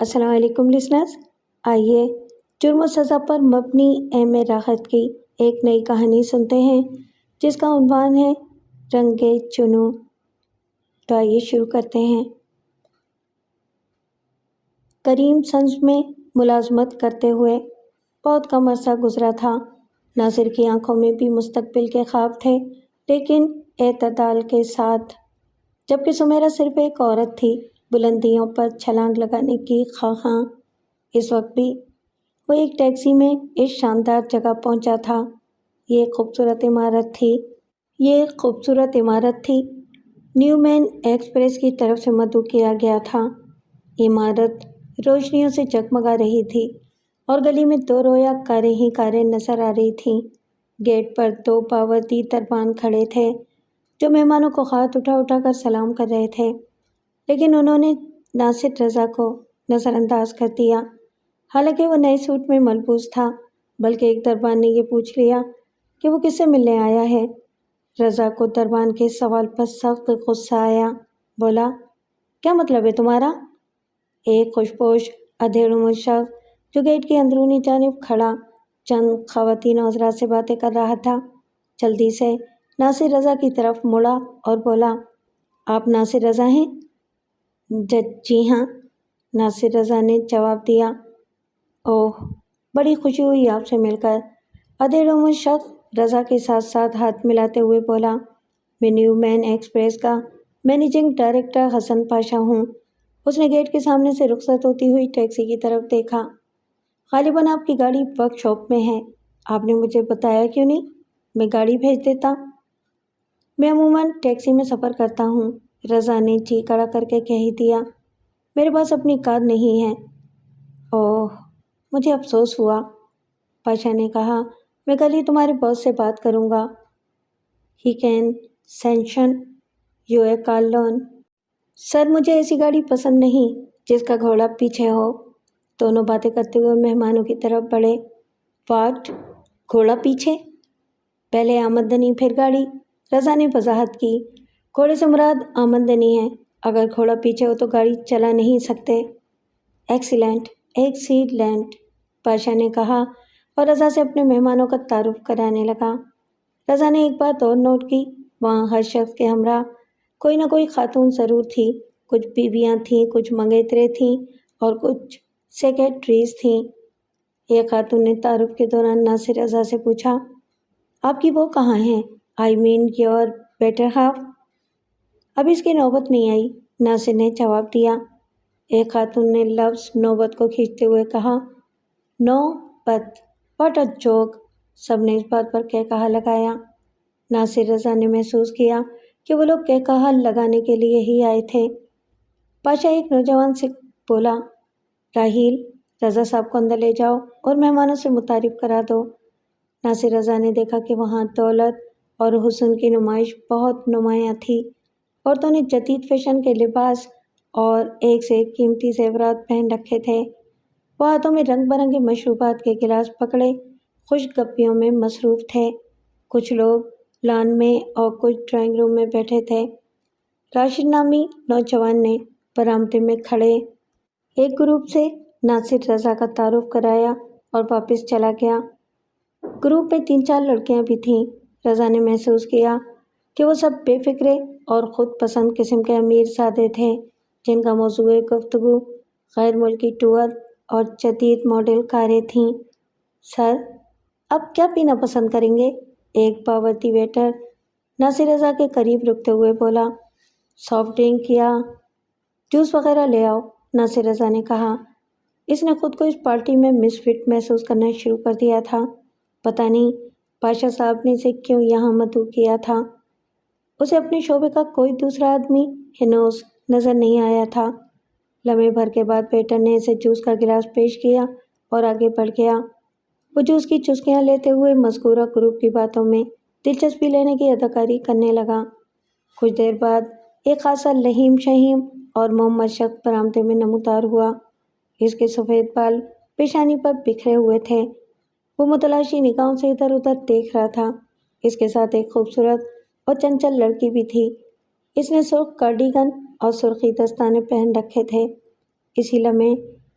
السلام علیکم لسنرز، آئیے جرم و سزا پر مبنی ایم راحت کی ایک نئی کہانی سنتے ہیں جس کا عنوان ہے رنگ چنو۔ تو آئیے شروع کرتے ہیں۔ کریم سنز میں ملازمت کرتے ہوئے بہت کم عرصہ گزرا تھا۔ ناصر کی آنکھوں میں بھی مستقبل کے خواب تھے، لیکن اعتدال کے ساتھ۔ جبکہ سمیرہ صرف ایک عورت تھی، بلندیوں پر چھلانگ لگانے کی خواہاں۔ اس وقت بھی وہ ایک ٹیکسی میں اس شاندار جگہ پہنچا تھا۔ یہ خوبصورت عمارت تھی نیو مین ایکسپریس کی طرف سے مدعو کیا گیا تھا۔ عمارت روشنیوں سے جگمگا رہی تھی اور گلی میں دو رویا کاریں ہی کاریں نظر آ رہی تھیں۔ گیٹ پر دو پاوردی دربان کھڑے تھے جو مہمانوں کو ہاتھ اٹھا اٹھا کر سلام کر رہے تھے، لیکن انہوں نے ناصر رضا کو نظر انداز کر دیا۔ حالانکہ وہ نئے سوٹ میں ملبوس تھا، بلکہ ایک دربان نے یہ پوچھ لیا کہ وہ کس سے ملنے آیا ہے۔ رضا کو دربان کے سوال پر سخت غصہ آیا۔ بولا، کیا مطلب ہے تمہارا؟ ایک خوشپوش ادھیڑ عمر شخص جو گیٹ کی اندرونی جانب کھڑا چند خواتین و حضرات سے باتیں کر رہا تھا، جلدی سے ناصر رضا کی طرف مڑا اور بولا، آپ ناصر رضا ہیں؟ جی ہاں، ناصر رضا نے جواب دیا۔ اوہ، بڑی خوشی ہوئی آپ سے مل کر۔ ادھیڑ عمر شخص رضا کے ساتھ ساتھ ہاتھ ملاتے ہوئے بولا، میں نیو مین ایکسپریس کا مینیجنگ ڈائریکٹر حسن پاشا ہوں۔ اس نے گیٹ کے سامنے سے رخصت ہوتی ہوئی ٹیکسی کی طرف دیکھا۔ غالباً آپ کی گاڑی ورک شاپ میں ہے، آپ نے مجھے بتایا کیوں نہیں؟ میں گاڑی بھیج دیتا۔ میں عموماً ٹیکسی میں سفر کرتا ہوں، رضا نے جی کڑا کر کے کہہ دیا۔ میرے پاس اپنی کار نہیں ہے۔ اوہ، مجھے افسوس ہوا، پاشا نے کہا، میں کل ہی تمہارے باس سے بات کروں گا۔ He can sanction you a car loan. Sir, مجھے ایسی گاڑی پسند نہیں جس کا گھوڑا پیچھے ہو۔ دونوں باتیں کرتے ہوئے مہمانوں کی طرف بڑھے۔ واٹ؟ گھوڑا پیچھے؟ پہلے آمدنی پھر گاڑی، رضا نے وضاحت کی۔ گھوڑے سے مراد آمدنی ہے، اگر گھوڑا پیچھے ہو تو گاڑی چلا نہیں سکتے۔ ایکسیلنٹ، پاشا نے کہا اور رضا سے اپنے مہمانوں کا تعارف کرانے لگا۔ رضا نے ایک بات اور نوٹ کی، وہاں ہر شخص کے ہمراہ کوئی نہ کوئی خاتون ضرور تھی۔ کچھ بیویاں تھیں، کچھ منگیتریں تھیں اور کچھ سیکریٹریز تھیں۔ ایک خاتون نے تعارف کے دوران ناصر رضا سے پوچھا، آپ کی وہ کہاں ہیں؟ آئی مین یور بیٹر ہاف۔ اب اس کی نوبت نہیں آئی، ناصر نے جواب دیا۔ ایک خاتون نے لفظ نوبت کو کھینچتے ہوئے کہا، نوبت، واٹ اے جوک۔ سب نے اس بات پر کہا لگایا۔ ناصر رضا نے محسوس کیا کہ وہ لوگ کہا لگانے کے لیے ہی آئے تھے۔ پاشا ایک نوجوان سے بولا، راہیل، رضا صاحب کو اندر لے جاؤ اور مہمانوں سے متعارف کرا دو۔ ناصر رضا نے دیکھا کہ وہاں دولت اور حسن کی نمائش بہت نمایاں تھی۔ عورتوں نے جدید فیشن کے لباس اور ایک سے ایک قیمتی زیورات پہن رکھے تھے۔ وہ ہاتھوں میں رنگ برنگے مشروبات کے گلاس پکڑے خوش گپیوں میں مصروف تھے۔ کچھ لوگ لان میں اور کچھ ڈرائنگ روم میں بیٹھے تھے۔ راشد نامی نوجوان نے برآمدے میں کھڑے ایک گروپ سے ناصر رضا کا تعارف کرایا اور واپس چلا گیا۔ گروپ میں 3-4 لڑکیاں بھی تھیں۔ رضا نے محسوس کیا کہ وہ سب بے فکرے اور خود پسند قسم کے امیر زادے تھے جن کا موضوع گفتگو غیر ملکی ٹور اور جدید ماڈل کاریں تھیں۔ سر، اب کیا پینا پسند کریں گے؟ ایک پاوردی ویٹر ناصر رضا کے قریب رکتے ہوئے بولا۔ سافٹ ڈرنک یا جوس وغیرہ لے آؤ، ناصر رضا نے کہا۔ اس نے خود کو اس پارٹی میں مس فٹ محسوس کرنا شروع کر دیا تھا۔ پتہ نہیں پاشا صاحب نے اسے کیوں یہاں مدعو کیا تھا۔ اسے اپنے شعبے کا کوئی دوسرا آدمی ہنوز نظر نہیں آیا تھا۔ لمحے بھر کے بعد ویٹر نے اسے جوس کا گلاس پیش کیا اور آگے بڑھ گیا۔ وہ جوس کی چسکیاں لیتے ہوئے مذکورہ گروپ کی باتوں میں دلچسپی لینے کی اداکاری کرنے لگا۔ کچھ دیر بعد ایک خاصا لہیم شہیم اور محمد شخص برآمدے میں نمودار ہوا۔ اس کے سفید بال پیشانی پر بکھرے ہوئے تھے۔ وہ متلاشی نگاہوں سے ادھر ادھر دیکھ رہا تھا۔ اس کے ساتھ ایک خوبصورت اور چنچل لڑکی بھی تھی۔ اس نے سرخ کارڈیگن اور سرخی دستانے پہن رکھے تھے۔ اسی لمحے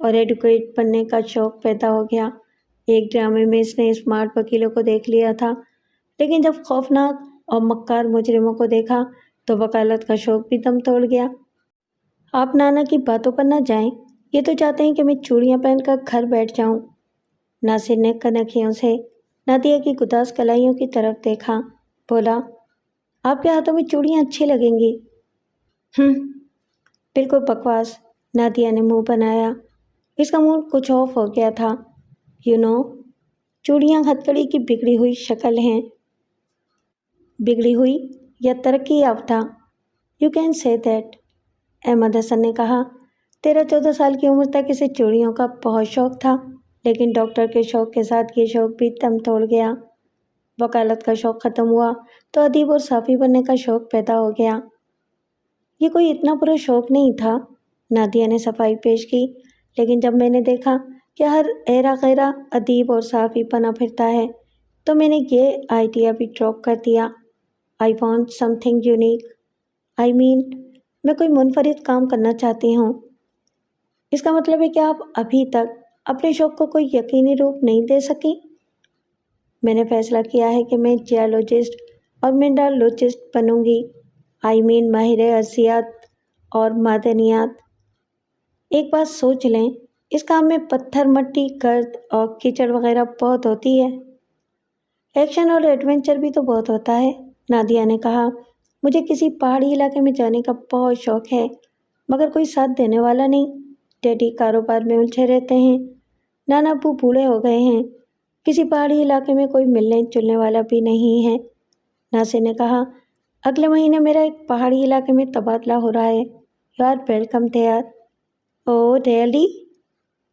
اور ایڈوکیٹ بننے کا شوق پیدا ہو گیا۔ ایک ڈرامے میں اس نے اسمارٹ وکیلوں کو دیکھ لیا تھا، لیکن جب خوفناک اور مکار مجرموں کو دیکھا تو وکالت کا شوق بھی دم توڑ گیا۔ آپ نانا کی باتوں پر نہ جائیں، یہ تو چاہتے ہیں کہ میں چوڑیاں پہن کر گھر بیٹھ جاؤں۔ ناصر نے کنکھیوں سے نادیہ کی گداز کلائیوں کی طرف دیکھا، بولا، آپ کے ہاتھوں میں چوڑیاں اچھی لگیں گی۔ بالکل بکواس، نادیہ نے منہ بنایا۔ اس کا موڈ کچھ آف ہو گیا تھا۔ چوڑیاں ہتھکڑی کی بگڑی ہوئی شکل ہیں۔ بگڑی ہوئی یا ترقی یافتہ؟ You can say that. Ahmed Hasan نے کہا، 13-14 سال کی عمر تک اسے چوڑیوں کا بہت شوق تھا، لیکن ڈاکٹر کے شوق کے ساتھ یہ شوق بھی دم توڑ گیا۔ وکالت کا شوق ختم ہوا تو ادیب اور صحافی بننے کا شوق پیدا ہو گیا۔ یہ کوئی اتنا برا شوق نہیں تھا، نادیہ نے صفائی پیش کی، لیکن جب میں نے دیکھا کہ ہر ایرا غیرہ ادیب اور صحافی بنا پھرتا ہے تو میں نے یہ آئیڈیا بھی ڈراپ کر دیا۔ I want some thing unique. میں کوئی منفرد کام کرنا چاہتی ہوں۔ اس کا مطلب ہے کہ آپ ابھی تک اپنے شوق کو کوئی یقینی روپ نہیں دے سکی؟ میں نے فیصلہ کیا ہے کہ میں جیولوجسٹ اور منرالوجسٹ بنوں گی۔ ماہر ارضیات اور معدنیات۔ ایک بات سوچ لیں، اس کام میں پتھر، مٹی، گرد اور کیچڑ وغیرہ بہت ہوتی ہے۔ ایکشن اور ایڈونچر بھی تو بہت ہوتا ہے، نادیہ نے کہا۔ مجھے کسی پہاڑی علاقے میں جانے کا بہت شوق ہے، مگر کوئی ساتھ دینے والا نہیں۔ ڈیڈی کاروبار میں الجھے رہتے ہیں، نانا ابو بوڑھے ہو گئے ہیں، کسی پہاڑی علاقے میں کوئی ملنے جلنے والا بھی نہیں ہے۔ ناصر نے کہا، اگلے مہینے میرا ایک پہاڑی علاقے میں تبادلہ ہو رہا ہے۔ You are welcome there. Oh really?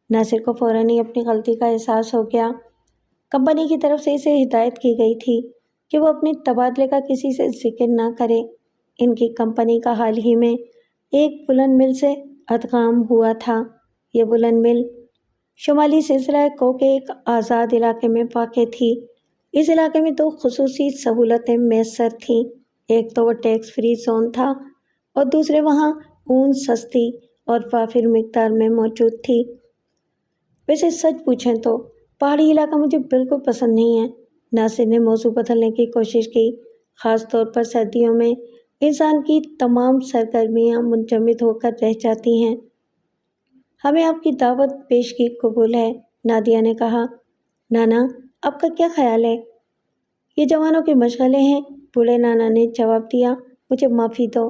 Nasir کو فوراً ہی اپنی غلطی کا احساس ہو گیا۔ کمپنی کی طرف سے اسے ہدایت کی گئی تھی کہ وہ اپنے تبادلے کا کسی سے ذکر نہ کرے۔ ان کی کمپنی کا حال ہی میں ایک بلند مل سے ادغام ہوا تھا۔ یہ بلند مل شمالی سلسلہ کو کے ایک آزاد علاقے میں واقع تھی۔ اس علاقے میں 2 خصوصی سہولتیں میسر تھیں۔ ایک تو وہ ٹیکس فری زون تھا اور دوسرے وہاں اون سستی اور وافر مقدار میں موجود تھی۔ ویسے سچ پوچھیں تو پہاڑی علاقہ مجھے بالکل پسند نہیں ہے۔ ناصر نے موضوع بدلنے کی کوشش کی۔ خاص طور پر سردیوں میں انسان کی تمام سرگرمیاں منجمد ہو کر رہ جاتی ہیں۔ ہمیں آپ کی دعوت پیشگی قبول ہے، نادیہ نے کہا۔ نانا، آپ کا کیا خیال ہے؟ یہ جوانوں کے مشغلے ہیں، بوڑھے نانا نے جواب دیا۔ مجھے معافی دو۔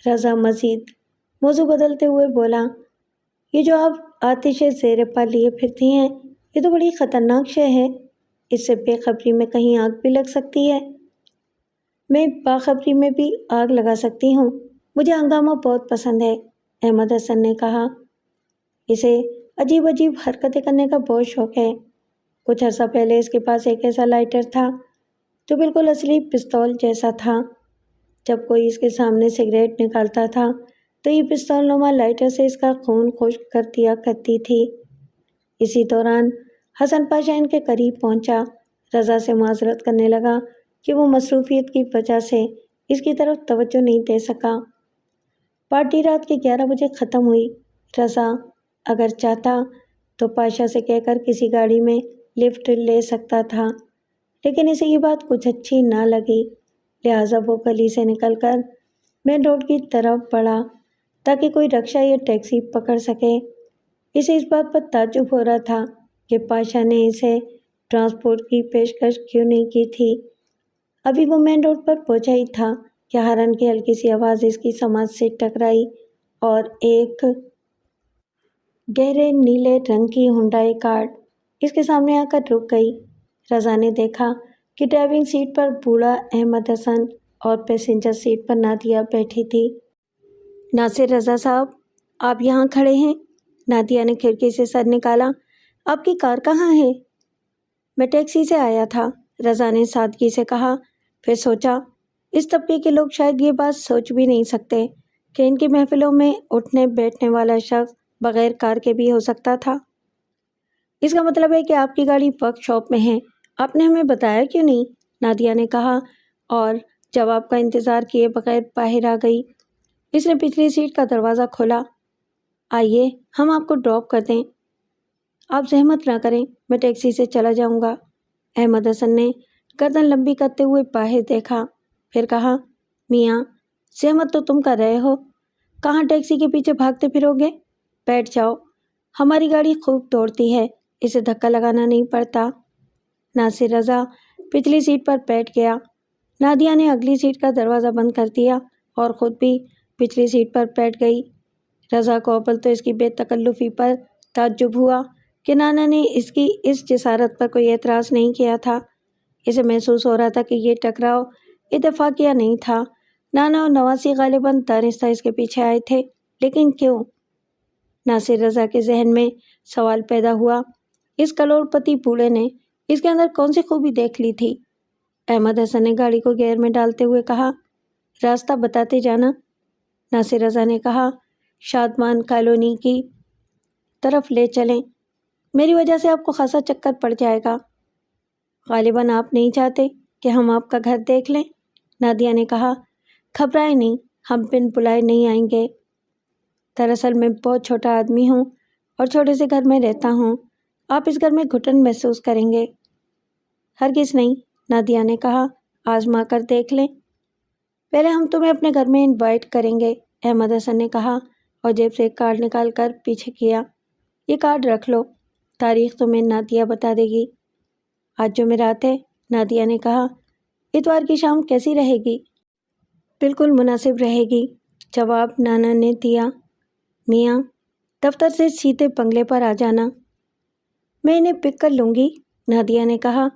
رضا مزید موضوع بدلتے ہوئے بولا، یہ جو آپ آتش زیر پا لیے پھرتی ہیں، یہ تو بڑی خطرناک شے ہے۔ اس سے بے خبری میں کہیں آگ بھی لگ سکتی ہے۔ میں باخبری میں بھی آگ لگا سکتی ہوں۔ مجھے ہنگامہ بہت پسند ہے، احمد حسن نے کہا۔ اسے عجیب عجیب حرکتیں کرنے کا بہت شوق ہے۔ کچھ عرصہ پہلے اس کے پاس ایک ایسا لائٹر تھا جو بالکل اصلی پستول جیسا تھا۔ جب کوئی اس کے سامنے سگریٹ نکالتا تھا تو یہ پستول نما لائٹر سے اس کا خون خشک کر دیا کرتی تھی۔ اسی دوران حسن پاشا ان کے قریب پہنچا۔ رضا سے معذرت کرنے لگا کہ وہ مصروفیت کی وجہ سے اس کی طرف توجہ نہیں دے سکا۔ پارٹی رات کے 11 بجے ختم ہوئی۔ رضا اگر چاہتا تو پاشا سے کہہ کر کسی گاڑی میں لفٹ لے سکتا تھا، لیکن اسے یہ بات کچھ اچھی نہ لگی، لہٰذا وہ گلی سے نکل کر مین روڈ کی طرف بڑھا تاکہ کوئی رکشہ یا ٹیکسی پکڑ سکے۔ اسے اس بات پر تعجب ہو رہا تھا کہ پاشا نے اسے ٹرانسپورٹ کی پیشکش کیوں نہیں کی تھی۔ ابھی وہ مین روڈ پر پہنچا ہی تھا کہ ہارن کی ہلکی سی آواز اس کی سماعت سے ٹکرائی اور ایک گہرے نیلے رنگ کی ہنڈائی کار اس کے سامنے آ کر رک گئی۔ رضا نے دیکھا کہ ڈرائیونگ سیٹ پر بوڑھا احمد حسن اور پیسنجر سیٹ پر نادیہ بیٹھی تھی۔ ناصر رضا صاحب، آپ یہاں کھڑے ہیں؟ نادیہ نے کھڑکی سے سر نکالا۔ آپ کی کار کہاں ہے؟ میں ٹیکسی سے آیا تھا، رضا نے سادگی سے کہا۔ پھر سوچا، اس طبقے کے لوگ شاید یہ بات سوچ بھی نہیں سکتے کہ ان کی محفلوں میں اٹھنے بیٹھنے والا شخص بغیر کار کے بھی ہو سکتا تھا۔ اس کا مطلب ہے کہ آپ کی گاڑی ورک شاپ میں ہے، آپ نے ہمیں بتایا کیوں نہیں؟ نادیہ نے کہا اور جواب کا انتظار کیے بغیر باہر آ گئی۔ اس نے پچھلی سیٹ کا دروازہ کھولا۔ آئیے ہم آپ کو ڈراپ کر دیں۔ آپ زحمت نہ کریں، میں ٹیکسی سے چلا جاؤں گا۔ احمد حسن نے گردن لمبی کرتے ہوئے باہر دیکھا، پھر کہا، میاں زحمت تو تم کر رہے ہو، کہاں ٹیکسی کے پیچھے بھاگتے پھرو گے؟ بیٹھ جاؤ، ہماری گاڑی خوب دوڑتی ہے، اسے دھکا لگانا نہیں پڑتا۔ ناصر رضا پچھلی سیٹ پر بیٹھ گیا۔ نادیہ نے اگلی سیٹ کا دروازہ بند کر دیا اور خود بھی پچھلی سیٹ پر بیٹھ گئی۔ رضا کو اول تو اس کی بے تکلفی پر تعجب ہوا کہ نانا نے اس کی اس جسارت پر کوئی اعتراض نہیں کیا تھا۔ اسے محسوس ہو رہا تھا کہ یہ ٹکراؤ اتفاقیہ نہیں تھا۔ نانا اور نواسی غالباً دانستہ اس کے پیچھے آئے تھے، لیکن کیوں؟ ناصر رضا کے ذہن میں سوال پیدا ہوا، اس کروڑ پتی بوڑھے نے اس کے اندر کون سی خوبی دیکھ لی تھی؟ احمد حسن نے گاڑی کو گیئر میں ڈالتے ہوئے کہا، راستہ بتاتے جانا۔ ناصر رضا نے کہا، شادمان کالونی کی طرف لے چلیں، میری وجہ سے آپ کو خاصا چکر پڑ جائے گا۔ غالباً آپ نہیں چاہتے کہ ہم آپ کا گھر دیکھ لیں، نادیہ نے کہا۔ گھبرائیں نہیں، ہم بن بلائے نہیں آئیں گے۔ دراصل میں بہت چھوٹا آدمی ہوں اور چھوٹے سے گھر میں رہتا ہوں، آپ اس گھر میں گھٹن محسوس کریں گے۔ ہرگز نہیں، نادیہ نے کہا، آزما کر دیکھ لیں۔ پہلے ہم تمہیں اپنے گھر میں انوائٹ کریں گے، احمد حسن نے کہا اور جیب سے ایک کارڈ نکال کر پیچھے کیا۔ یہ کارڈ رکھ لو، تاریخ تمہیں نادیہ بتا دے گی۔ آج جمعرات ہے، نادیہ نے کہا، اتوار کی شام کیسی رہے گی؟ بالکل مناسب رہے گی، جواب نانا نے دیا۔ میاں دفتر سے سیدھے بنگلے پر آ جانا، میں انہیں پک کر لوں گی، نادیہ نے کہا۔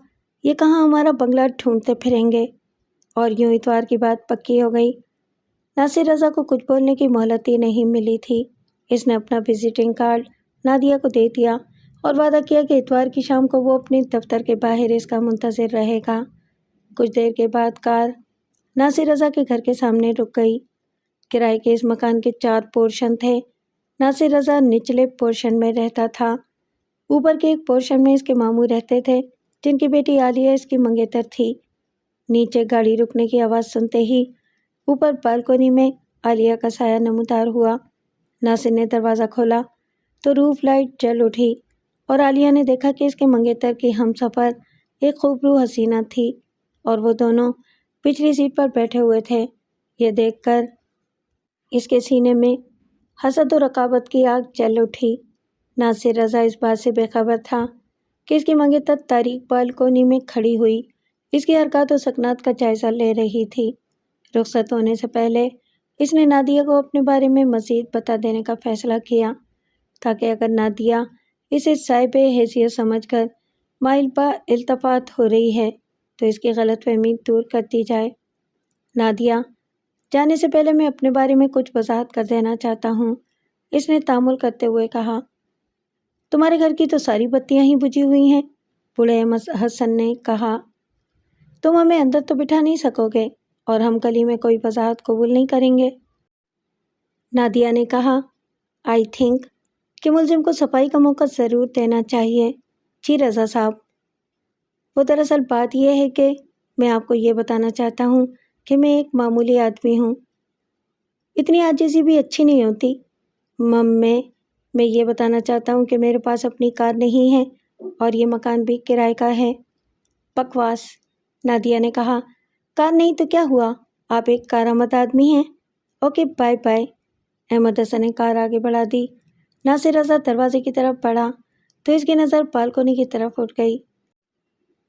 یہ کہاں ہمارا بنگلہ ڈھونڈتے پھریں گے؟ اور یوں اتوار کی بات پکی ہو گئی۔ ناصر رضا کو کچھ بولنے کی مہلت ہی نہیں ملی تھی۔ اس نے اپنا وزٹنگ کارڈ نادیہ کو دے دیا اور وعدہ کیا کہ اتوار کی شام کو وہ اپنے دفتر کے باہر اس کا منتظر رہے گا۔ کچھ دیر کے بعد کار ناصر رضا کے گھر کے سامنے رک گئی۔ کرائے کے اس مکان کے 4 پورشن تھے۔ ناصر رضا نچلے پورشن میں رہتا تھا۔ اوپر کے ایک پورشن میں اس کے ماموں رہتے تھے، جن کی بیٹی عالیہ اس کی منگیتر تھی۔ نیچے گاڑی رکنے کی آواز سنتے ہی اوپر بالکونی میں عالیہ کا سایہ نمودار ہوا۔ ناصر نے دروازہ کھولا تو روف لائٹ جل اٹھی اور عالیہ نے دیکھا کہ اس کے منگیتر کی ہم سفر ایک خوبرو حسینہ تھی اور وہ دونوں پچھلی سیٹ پر بیٹھے ہوئے تھے۔ یہ دیکھ کر اس کے سینے میں حسد و رقابت کی آگ جل اٹھی۔ ناصر رضا اس بات سے بے خبر تھا کہ اس کی منگیتر تاریک بالکونی میں کھڑی ہوئی اس کی حرکات و سکنات کا جائزہ لے رہی تھی۔ رخصت ہونے سے پہلے اس نے نادیہ کو اپنے بارے میں مزید بتا دینے کا فیصلہ کیا تاکہ اگر نادیہ اسے صاحب حیثیت سمجھ کر مائل با التفات ہو رہی ہے تو اس کی غلط فہمی دور کر دی جائے۔ نادیہ، جانے سے پہلے میں اپنے بارے میں کچھ وضاحت کر دینا چاہتا ہوں، اس نے تامل کرتے ہوئے کہا۔ تمہارے گھر کی تو ساری بتیاں ہی بجھی ہوئی ہیں، بوڑھے احمد حسن نے کہا۔ تم ہمیں اندر تو بٹھا نہیں سکو گے اور ہم گلی میں کوئی وضاحت قبول نہیں کریں گے، نادیہ نے کہا۔ آئی تھنک کہ ملزم کو صفائی کا موقع ضرور دینا چاہیے۔ جی رضا صاحب، وہ دراصل بات یہ ہے کہ میں آپ کو یہ بتانا چاہتا ہوں کہ میں ایک معمولی آدمی ہوں۔ اتنی عاجزی بھی اچھی نہیں ہوتی۔ میں یہ بتانا چاہتا ہوں کہ میرے پاس اپنی کار نہیں ہے اور یہ مکان بھی کرائے کا ہے۔ بکواس، نادیہ نے کہا۔ کار نہیں تو کیا ہوا، آپ ایک کارآمد آدمی ہیں۔ Okay bye bye. Ahmed Hasan نے کار آگے بڑھا دی۔ ناصر رضا دروازے کی طرف بڑھا تو اس کی نظر بالکونی کی طرف اٹھ گئی۔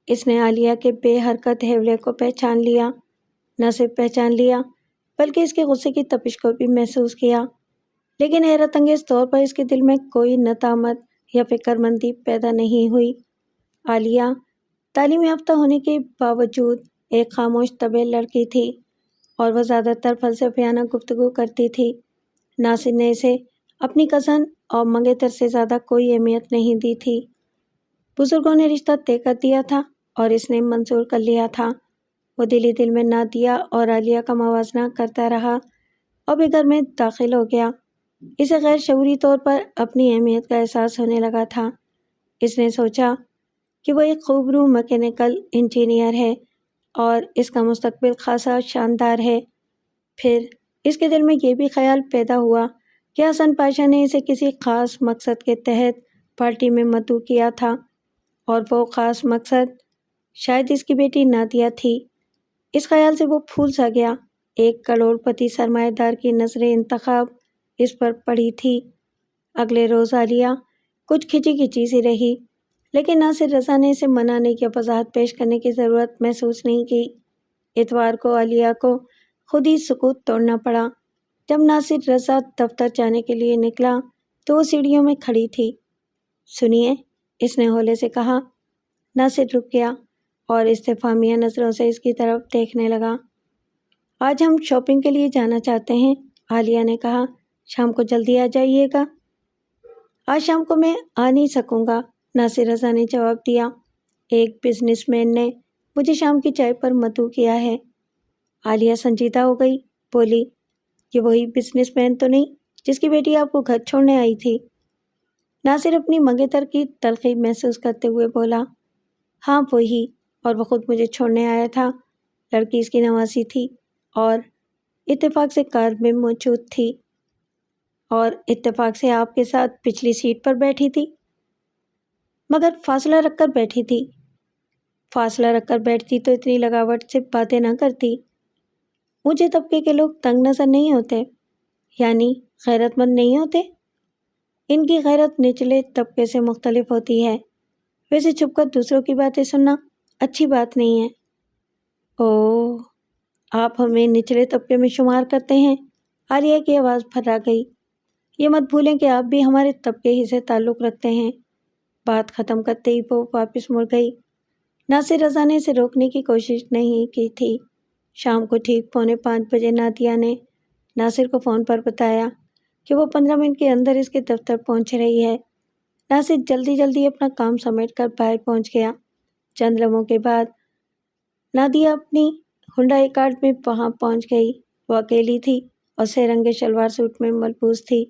اس نے عالیہ کے بے حرکت حیولے کو پہچان لیا، نہ صرف پہچان لیا بلکہ اس کے غصے کی تپش کو بھی محسوس کیا، لیکن حیرت انگیز طور پر اس کے دل میں کوئی ندامت یا فکر مندی پیدا نہیں ہوئی۔ عالیہ تعلیم یافتہ ہونے کے باوجود ایک خاموش طبع لڑکی تھی اور وہ زیادہ تر فلسفیانہ گفتگو کرتی تھی۔ ناصر نے اسے اپنی کزن اور منگیتر سے زیادہ کوئی اہمیت نہیں دی تھی۔ بزرگوں نے رشتہ طے کر دیا تھا اور اس نے منظور کر لیا تھا۔ وہ دل دل میں نادیہ اور عالیہ کا موازنہ کرتا رہا اور بھی گھر میں داخل ہو گیا۔ اسے غیر شعوری طور پر اپنی اہمیت کا احساس ہونے لگا تھا۔ اس نے سوچا کہ وہ ایک خوبرو میکینیکل انجینئر ہے اور اس کا مستقبل خاصا شاندار ہے۔ پھر اس کے دل میں یہ بھی خیال پیدا ہوا کہ حسن پاشا نے اسے کسی خاص مقصد کے تحت پارٹی میں مدعو کیا تھا، اور وہ خاص مقصد شاید اس کی بیٹی نادیہ تھی۔ اس خیال سے وہ پھول سا گیا۔ 1 کروڑ پتی سرمایہ دار کی نظر انتخاب اس پر پڑی تھی۔ اگلے روز عالیہ کچھ کھچی کھچی سی رہی، لیکن ناصر رضا نے اسے منانے یا وضاحت پیش کرنے کی ضرورت محسوس نہیں کی۔ اتوار کو عالیہ کو خود ہی سکوت توڑنا پڑا۔ جب ناصر رضا دفتر جانے کے لیے نکلا تو وہ سیڑھیوں میں کھڑی تھی۔ سنیے، اس نے ہولے سے کہا۔ ناصر رک گیا اور استفہامیہ نظروں سے اس کی طرف دیکھنے لگا۔ آج ہم شاپنگ کے لیے جانا چاہتے ہیں، عالیہ نے کہا۔ شام کو جلدی آ جائیے گا۔ آج شام کو میں آ نہیں سکوں گا، ناصر رضا نے جواب دیا۔ ایک بزنس مین نے مجھے شام کی چائے پر مدعو کیا ہے۔ عالیہ سنجیدہ ہو گئی، بولی، یہ وہی بزنس مین تو نہیں جس کی بیٹی آپ کو گھر چھوڑنے آئی تھی؟ ناصر اپنی منگیتر کی تلخی محسوس کرتے ہوئے بولا، ہاں وہی، اور وہ خود مجھے چھوڑنے آیا تھا۔ لڑکی اس کی نواسی تھی اور اتفاق سے کار میں موجود تھی، اور اتفاق سے آپ کے ساتھ پچھلی سیٹ پر بیٹھی تھی، مگر فاصلہ رکھ کر بیٹھی تھی۔ فاصلہ رکھ کر بیٹھتی تو اتنی لگاوٹ سے باتیں نہ کرتی۔ اونچے طبقے کے لوگ تنگ نظر نہیں ہوتے، یعنی غیرت مند نہیں ہوتے۔ ان کی غیرت نچلے طبقے سے مختلف ہوتی ہے۔ ویسے چھپ کر دوسروں کی باتیں سننا اچھی بات نہیں ہے۔ اوہ، آپ ہمیں نچلے طبقے میں شمار کرتے ہیں؟ عالیہ کی آواز پھرا گئی۔ یہ مت بھولیں کہ آپ بھی ہمارے طبقے ہی سے تعلق رکھتے ہیں۔ بات ختم کرتے ہی وہ واپس مڑ گئی۔ ناصر رضا نے اسے روکنے کی کوشش نہیں کی تھی۔ شام کو ٹھیک 4:45 بجے نادیہ نے ناصر کو فون پر بتایا کہ وہ 15 منٹ کے اندر اس کے دفتر پہنچ رہی ہے۔ ناصر جلدی جلدی اپنا کام سمیٹ کر باہر پہنچ گیا۔ چند لمحوں کے بعد نادیہ اپنی ہنڈائی کارڈ میں وہاں پہنچ گئی۔ وہ اکیلی تھی اور سے رنگ شلوار سوٹ میں ملبوس تھی۔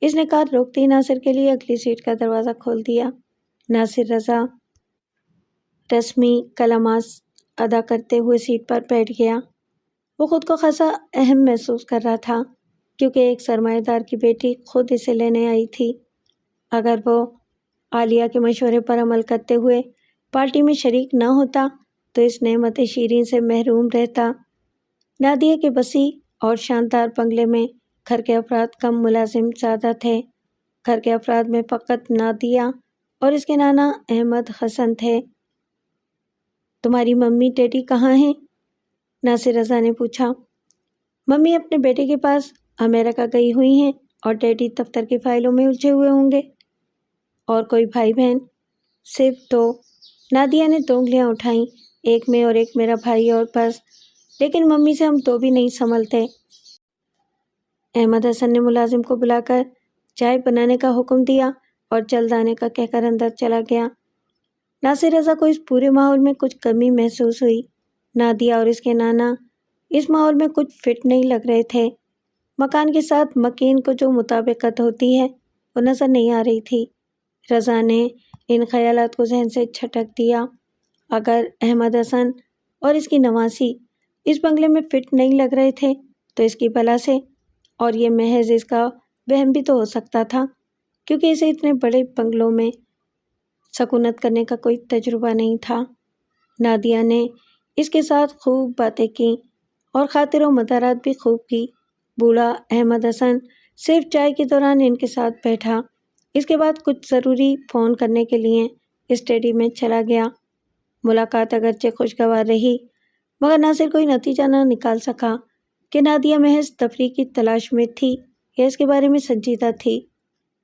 اس نے کار روکتے ہی ناصر کے لیے اگلی سیٹ کا دروازہ کھول دیا۔ ناصر رضا رسمی کلمات ادا کرتے ہوئے سیٹ پر بیٹھ گیا۔ وہ خود کو خاصا اہم محسوس کر رہا تھا، کیونکہ ایک سرمایہ دار کی بیٹی خود اسے لینے آئی تھی۔ اگر وہ عالیہ کے مشورے پر عمل کرتے ہوئے پارٹی میں شریک نہ ہوتا تو اس نعمت شیریں سے محروم رہتا۔ نادیہ کے وسیع اور شاندار بنگلے میں گھر کے افراد کم، ملازم زیادہ تھے۔ گھر کے افراد میں فقط نادیہ اور اس کے نانا احمد حسن تھے۔ تمہاری ممی ڈیڈی کہاں ہیں؟ ناصر رضا نے پوچھا۔ ممی اپنے بیٹے کے پاس امریکہ گئی ہوئی ہیں اور ڈیڈی دفتر کی فائلوں میں الجھے ہوئے ہوں گے۔ اور کوئی بھائی بہن؟ صرف 2۔ نادیہ نے 2 انگلیاں اٹھائیں، ایک میں اور ایک میرا بھائی، اور بس۔ لیکن ممی سے ہم 2 بھی نہیں سنبھلتے۔ احمد حسن نے ملازم کو بلا کر چائے بنانے کا حکم دیا اور جلد آنے کا کہہ کر اندر چلا گیا۔ ناصر رضا کو اس پورے ماحول میں کچھ کمی محسوس ہوئی۔ نادیہ اور اس کے نانا اس ماحول میں کچھ فٹ نہیں لگ رہے تھے۔ مکان کے ساتھ مکین کو جو مطابقت ہوتی ہے وہ نظر نہیں آ رہی تھی۔ رضا نے ان خیالات کو ذہن سے چھٹک دیا۔ اگر احمد حسن اور اس کی نواسی اس بنگلے میں فٹ نہیں لگ رہے تھے تو اس کی بلا سے، اور یہ محض اس کا وہم بھی تو ہو سکتا تھا، کیونکہ اسے اتنے بڑے بنگلوں میں سکونت کرنے کا کوئی تجربہ نہیں تھا۔ نادیہ نے اس کے ساتھ خوب باتیں کیں اور خاطر و مدارات بھی خوب کی۔ بوڑھا احمد حسن صرف چائے کے دوران ان کے ساتھ بیٹھا۔ اس کے بعد کچھ ضروری فون کرنے کے لیے اسٹڈی میں چلا گیا۔ ملاقات اگرچہ خوشگوار رہی، مگر ناصر کوئی نتیجہ نہ نکال سکا کہ نادیہ محض تفریح کی تلاش میں تھی یا اس کے بارے میں سنجیدہ تھی۔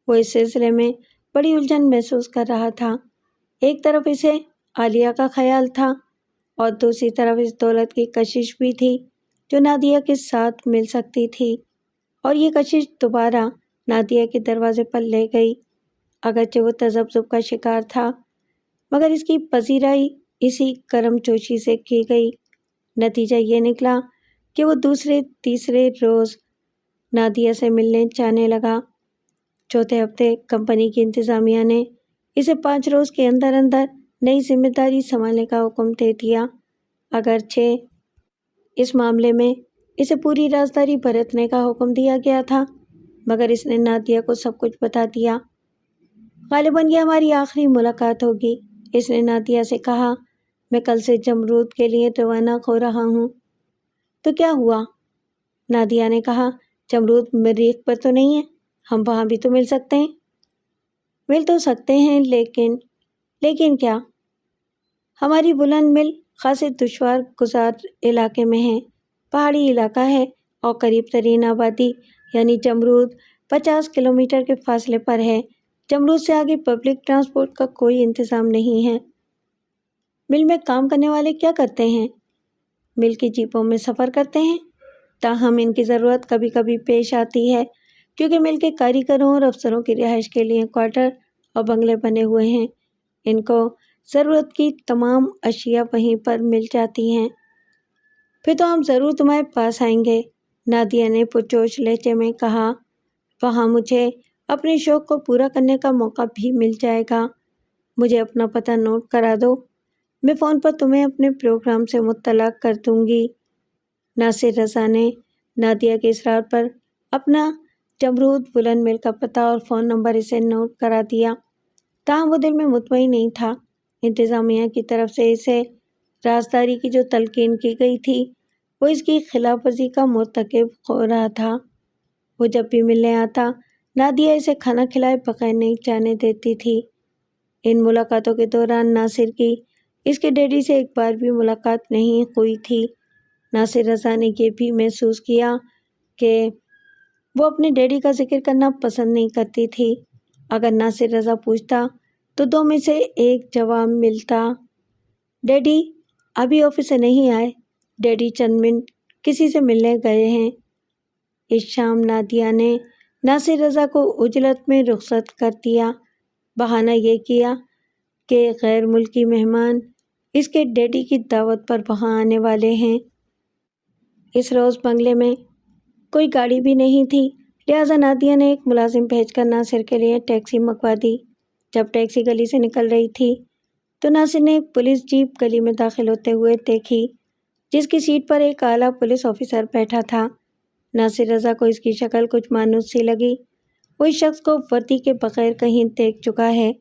وہ اس سلسلے میں بڑی الجھن محسوس کر رہا تھا۔ ایک طرف اسے عالیہ کا خیال تھا اور دوسری طرف اس دولت کی کشش بھی تھی جو نادیہ کے ساتھ مل سکتی تھی، اور یہ کشش دوبارہ نادیہ کے دروازے پر لے گئی۔ اگرچہ وہ تذبذب کا شکار تھا، مگر اس کی پذیرائی اسی کرم جوشی سے کی گئی۔ نتیجہ یہ نکلا کہ وہ دوسرے تیسرے روز نادیہ سے ملنے جانے لگا۔ چوتھے ہفتے کمپنی کی انتظامیہ نے اسے 5 روز کے اندر اندر نئی ذمہ داری سنبھالنے کا حکم دے دیا۔ اگرچہ اس معاملے میں اسے پوری رازداری برتنے کا حکم دیا گیا تھا، مگر اس نے نادیہ کو سب کچھ بتا دیا۔ غالباً یہ ہماری آخری ملاقات ہوگی، اس نے نادیہ سے کہا۔ میں کل سے جمرود کے لیے روانہ ہو رہا ہوں۔ تو کیا ہوا؟ نادیہ نے کہا۔ جمرود مریخ پر تو نہیں ہے، ہم وہاں بھی تو مل سکتے ہیں۔ مل تو سکتے ہیں لیکن کیا؟ ہماری بلند مل خاصے دشوار گزار علاقے میں ہے، پہاڑی علاقہ ہے اور قریب ترین آبادی یعنی جمرود 50 کلومیٹر کے فاصلے پر ہے۔ جمرود سے آگے پبلک ٹرانسپورٹ کا کوئی انتظام نہیں ہے۔ مل میں کام کرنے والے کیا کرتے ہیں؟ مل کی جیپوں میں سفر کرتے ہیں، تاہم ان کی ضرورت کبھی کبھی پیش آتی ہے کیونکہ مل کے کاریگروں اور افسروں کی رہائش کے لیے کوارٹر اور بنگلے بنے ہوئے ہیں۔ ان کو ضرورت کی تمام اشیاء وہیں پر مل جاتی ہیں۔ پھر تو ہم ضرور تمہارے پاس آئیں گے، نادیہ نے پرجوش لہجے میں کہا۔ وہاں مجھے اپنے شوق کو پورا کرنے کا موقع بھی مل جائے گا۔ مجھے اپنا پتہ نوٹ کرا دو، میں فون پر تمہیں اپنے پروگرام سے مطلع کر دوں گی۔ ناصر رضا نے نادیہ کے اصرار پر اپنا جمرود بلند مل کا پتہ اور فون نمبر اسے نوٹ کرا دیا، تاہم وہ دل میں مطمئن نہیں تھا۔ انتظامیہ کی طرف سے اسے رازداری کی جو تلقین کی گئی تھی وہ اس کی خلاف ورزی کا مرتکب ہو رہا تھا۔ وہ جب بھی ملنے آتا نادیہ اسے کھانا کھلائے بغیر نہیں جانے دیتی تھی۔ ان ملاقاتوں کے دوران ناصر کی اس کے ڈیڈی سے ایک بار بھی ملاقات نہیں ہوئی تھی۔ ناصر رضا نے یہ بھی محسوس کیا کہ وہ اپنے ڈیڈی کا ذکر کرنا پسند نہیں کرتی تھی۔ اگر ناصر رضا پوچھتا تو دو میں سے ایک جواب ملتا، ڈیڈی ابھی آفس سے نہیں آئے، ڈیڈی چند منٹ کسی سے ملنے گئے ہیں۔ اس شام نادیہ نے ناصر رضا کو عجلت میں رخصت کر دیا، بہانہ یہ کیا کہ غیر ملکی مہمان اس کے ڈیڈی کی دعوت پر وہاں آنے والے ہیں۔ اس روز بنگلے میں کوئی گاڑی بھی نہیں تھی، لہٰذا نادیہ نے ایک ملازم بھیج کر ناصر کے لیے ٹیکسی منگوا دی۔ جب ٹیکسی گلی سے نکل رہی تھی تو ناصر نے ایک پولیس جیپ گلی میں داخل ہوتے ہوئے دیکھی جس کی سیٹ پر ایک اعلیٰ پولیس آفیسر بیٹھا تھا۔ ناصر رضا کو اس کی شکل کچھ مانوس سی لگی، وہ اس شخص کو وردی کے بغیر کہیں دیکھ چکا ہے۔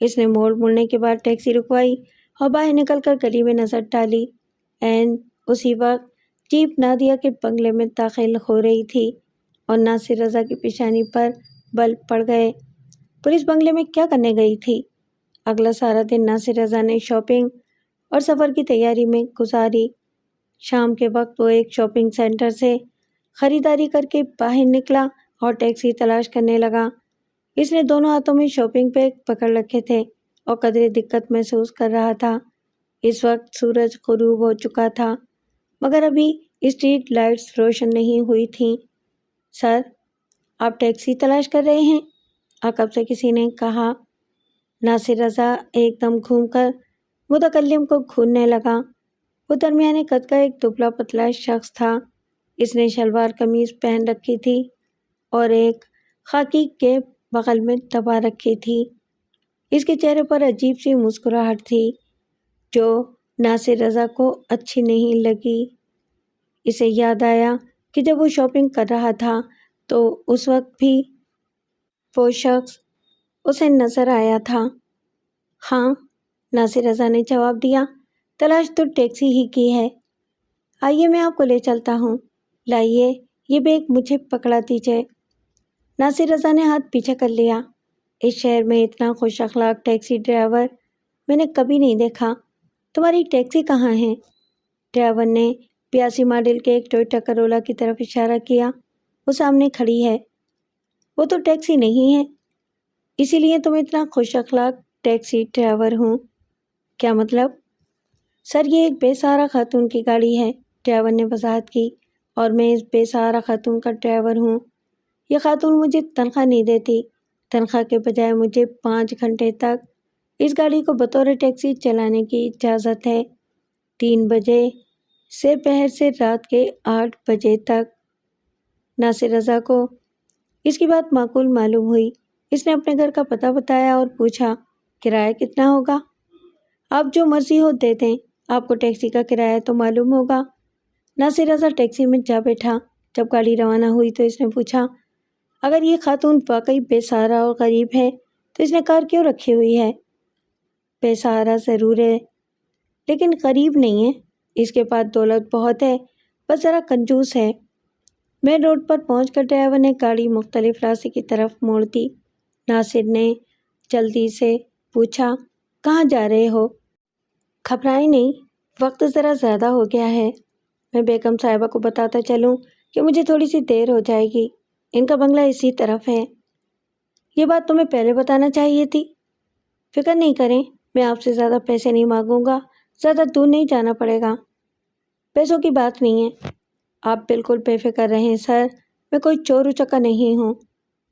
اس نے موڑنے کے بعد ٹیکسی رکوائی اور باہر نکل کر گلی میں نظر ڈالی۔ عین اسی وقت جیپ نادیہ کے بنگلے میں داخل ہو رہی تھی اور ناصر رضا کی پیشانی پر بلب پڑ گئے۔ پولیس بنگلے میں کیا کرنے گئی تھی؟ اگلا سارا دن ناصر رضا نے شاپنگ اور سفر کی تیاری میں گزاری۔ شام کے وقت وہ ایک شاپنگ سینٹر سے خریداری کر کے باہر نکلا اور ٹیکسی تلاش کرنے لگا۔ اس نے دونوں ہاتھوں میں شاپنگ بیگ پکڑ رکھے تھے اور قدرے دقت محسوس کر رہا تھا۔ اس وقت سورج غروب ہو چکا تھا مگر ابھی اسٹریٹ لائٹس روشن نہیں ہوئی تھیں۔ سر، آپ ٹیکسی تلاش کر رہے ہیں؟ عقب سے کسی نے کہا۔ ناصر رضا ایک دم گھوم کر متکلم کو گھورنے لگا۔ وہ درمیانے قد کا ایک دبلا پتلا شخص تھا۔ اس نے شلوار قمیض پہن رکھی تھی اور ایک خاکی کیپ بغل میں دبا رکھی تھی۔ اس کے چہرے پر عجیب سی مسکراہٹ تھی جو ناصر رضا کو اچھی نہیں لگی۔ اسے یاد آیا کہ جب وہ شاپنگ کر رہا تھا تو اس وقت بھی وہ شخص اسے نظر آیا تھا۔ ہاں، ناصر رضا نے جواب دیا، تلاش تو ٹیکسی ہی کی ہے۔ آئیے میں آپ کو لے چلتا ہوں، لائیے یہ بیگ مجھے پکڑا دیجیے۔ ناصر رضا نے ہاتھ پیچھے کر لیا۔ اس شہر میں اتنا خوش اخلاق ٹیکسی ڈرائیور میں نے کبھی نہیں دیکھا۔ تمہاری ٹیکسی کہاں ہے؟ ڈرائیور نے 82 ماڈل کے ایک ٹویوٹا کرولا کی طرف اشارہ کیا۔ وہ سامنے کھڑی ہے۔ وہ تو ٹیکسی نہیں ہے، اسی لیے تم اتنا خوش اخلاق ٹیکسی ڈرائیور ہوں۔ کیا مطلب؟ سر، یہ ایک بے سہارا خاتون کی گاڑی ہے، ڈرائیور نے وضاحت کی، اور میں اس بے سہارا خاتون کا ڈرائیور ہوں۔ یہ خاتون مجھے تنخواہ نہیں دیتی، تنخواہ کے بجائے مجھے 5 گھنٹے تک اس گاڑی کو بطور ٹیکسی چلانے کی اجازت ہے، 3 بجے سے پہر سے رات کے 8 بجے تک۔ ناصر رضا کو اس کی بات معقول معلوم ہوئی۔ اس نے اپنے گھر کا پتہ بتایا اور پوچھا، کرایہ کتنا ہوگا؟ آپ جو مرضی ہو دے دیں، آپ کو ٹیکسی کا کرایہ تو معلوم ہوگا۔ ناصر رضا ٹیکسی میں جا بیٹھا۔ جب گاڑی روانہ ہوئی تو اس نے پوچھا، اگر یہ خاتون واقعی بے سہارا اور غریب ہے تو اس نے کار کیوں رکھی ہوئی ہے؟ بے سہارا ضرور ہے لیکن غریب نہیں ہے، اس کے پاس دولت بہت ہے، بس ذرا کنجوس ہے۔ مین روڈ پر پہنچ کر ڈرائیور نے گاڑی مختلف راستے کی طرف موڑ دی۔ ناصر نے جلدی سے پوچھا، کہاں جا رہے ہو؟ گھبرائیں نہیں، وقت ذرا زیادہ ہو گیا ہے۔ میں بیگم صاحبہ کو بتاتا چلوں کہ مجھے تھوڑی سی دیر ہو جائے گی، ان کا بنگلہ اسی طرف ہے۔ یہ بات تمہیں پہلے بتانا چاہیے تھی۔ فکر نہیں کریں، میں آپ سے زیادہ پیسے نہیں مانگوں گا، زیادہ دور نہیں جانا پڑے گا۔ پیسوں کی بات نہیں ہے، آپ بالکل بے فکر رہیں سر، میں کوئی چور اچکا نہیں ہوں۔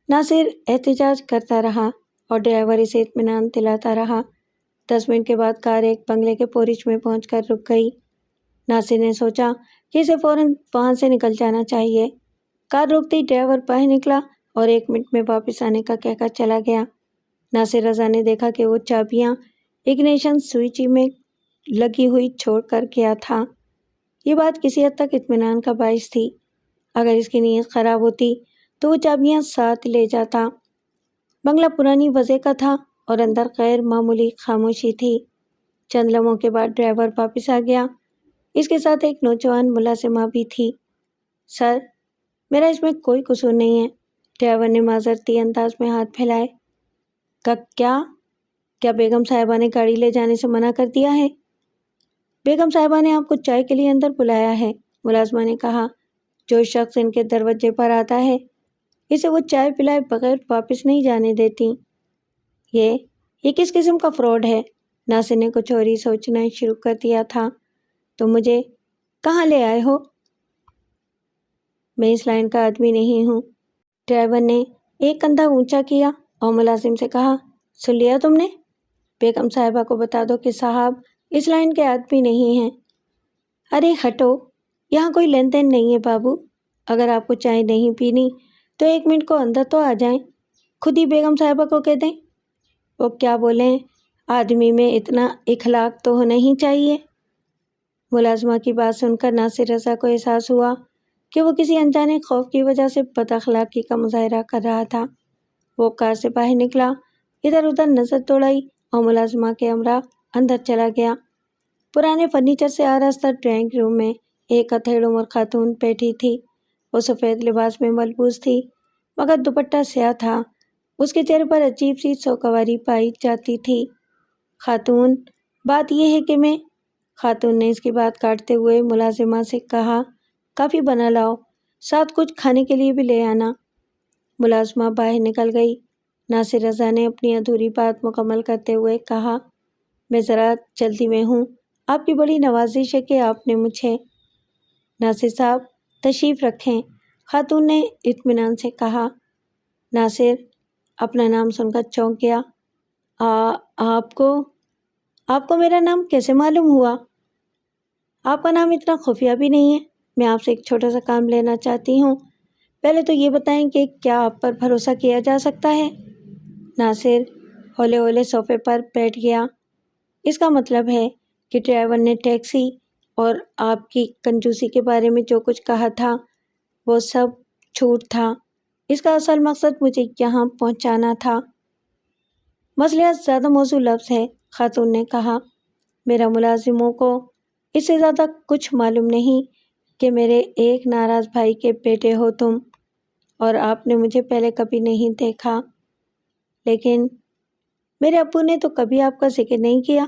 ناصر احتجاج کرتا رہا اور ڈرائیور اسے اطمینان دلاتا رہا۔ 10 منٹ کے بعد کار ایک بنگلے کے پورچ میں پہنچ کر رک گئی۔ ناصر نے سوچا کہ اسے فوراً وہاں سے نکل جانا چاہیے۔ کار روکتے ہی ڈرائیور باہر نکلا اور 1 منٹ میں واپس آنے کا کہہ کر چلا گیا۔ ناصر رضا نے دیکھا کہ وہ چابیاں اگنیشن سوئچ میں لگی ہوئی چھوڑ کر گیا تھا۔ یہ بات کسی حد تک اطمینان کا باعث تھی۔ اگر اس کی نیت خراب ہوتی تو وہ چابیاں ساتھ لے جاتا۔ بنگلہ پرانی وضع کا تھا اور اندر غیر معمولی خاموشی تھی۔ چند لمحوں کے بعد ڈرائیور واپس آ گیا۔ اس کے ساتھ ایک نوجوان ملازمہ بھی تھی۔ سر، میرا اس میں کوئی قصور نہیں ہے، ڈرائیور نے معذرتی انداز میں ہاتھ پھیلائے۔ کیا بیگم صاحبہ نے گاڑی لے جانے سے منع کر دیا ہے؟ بیگم صاحبہ نے آپ کو چائے کے لیے اندر بلایا ہے، ملازمہ نے کہا۔ جو شخص ان کے دروازے پر آتا ہے اسے وہ چائے پلائے بغیر واپس نہیں جانے دیتی۔ یہ کس قسم کا فراڈ ہے؟ ناصر نے کچھ اور ہی سوچنا شروع کر دیا تھا۔ تم مجھے کہاں لے آئے ہو؟ میں اس لائن کا آدمی نہیں ہوں۔ ڈرائیور نے ایک کندھا اونچا کیا اور ملازم سے کہا، سن لیا تم نے؟ بیگم صاحبہ کو بتا دو کہ صاحب اس لائن کے آدمی نہیں ہیں۔ ارے ہٹو، یہاں کوئی لین دین نہیں ہے بابو۔ اگر آپ کو چائے نہیں پینی تو 1 منٹ کو اندر تو آ جائیں، خود ہی بیگم صاحبہ کو کہہ دیں۔ وہ کیا بولیں، آدمی میں اتنا اخلاق تو ہونا ہی چاہیے۔ ملازمہ کی بات سن کر ناصر رضا کو احساس ہوا کہ وہ کسی انجانے خوف کی وجہ سے بد اخلاقی کا مظاہرہ کر رہا تھا۔ وہ کار سے باہر نکلا، ادھر ادھر نظر دوڑائی اور ملازمہ کے ہمراہ اندر چلا گیا۔ پرانے فرنیچر سے آراستہ ڈرائنگ روم میں ایک اتھیڑ عمر خاتون بیٹھی تھی۔ وہ سفید لباس میں ملبوس تھی مگر دوپٹہ سیاہ تھا۔ اس کے چہرے پر عجیب سی سوگواری پائی جاتی تھی۔ خاتون، بات یہ ہے کہ خاتون نے اس کی بات کاٹتے ہوئے ملازمہ سے کہا، کافی بنا لاؤ، ساتھ کچھ کھانے کے لیے بھی لے آنا۔ ملازمہ باہر نکل گئی۔ ناصر رضا نے اپنی ادھوری بات مکمل کرتے ہوئے کہا، میں ذرا جلدی میں ہوں، آپ کی بڑی نوازش ہے کہ آپ نے مجھے۔ ناصر صاحب تشریف رکھیں، خاتون نے اطمینان سے کہا۔ ناصر اپنا نام سن کر چونک گیا۔ آپ کو میرا نام کیسے معلوم ہوا؟ آپ کا نام اتنا خفیہ بھی نہیں ہے۔ میں آپ سے ایک چھوٹا سا کام لینا چاہتی ہوں، پہلے تو یہ بتائیں کہ کیا آپ پر بھروسہ کیا جا سکتا ہے؟ ناصر ہولے ہولے صوفے پر بیٹھ گیا۔ اس کا مطلب ہے کہ ڈرائیور نے ٹیکسی اور آپ کی کنجوسی کے بارے میں جو کچھ کہا تھا وہ سب جھوٹ تھا۔ اس کا اصل مقصد مجھے یہاں پہنچانا تھا۔ مسئلہ زیادہ موزوں لفظ ہے، خاتون نے کہا۔ میرا ملازموں کو اس سے زیادہ کچھ معلوم نہیں کہ میرے ایک ناراض بھائی کے بیٹے ہو تم، اور آپ نے مجھے پہلے کبھی نہیں دیکھا۔ لیکن میرے ابو نے تو کبھی آپ کا ذکر نہیں کیا۔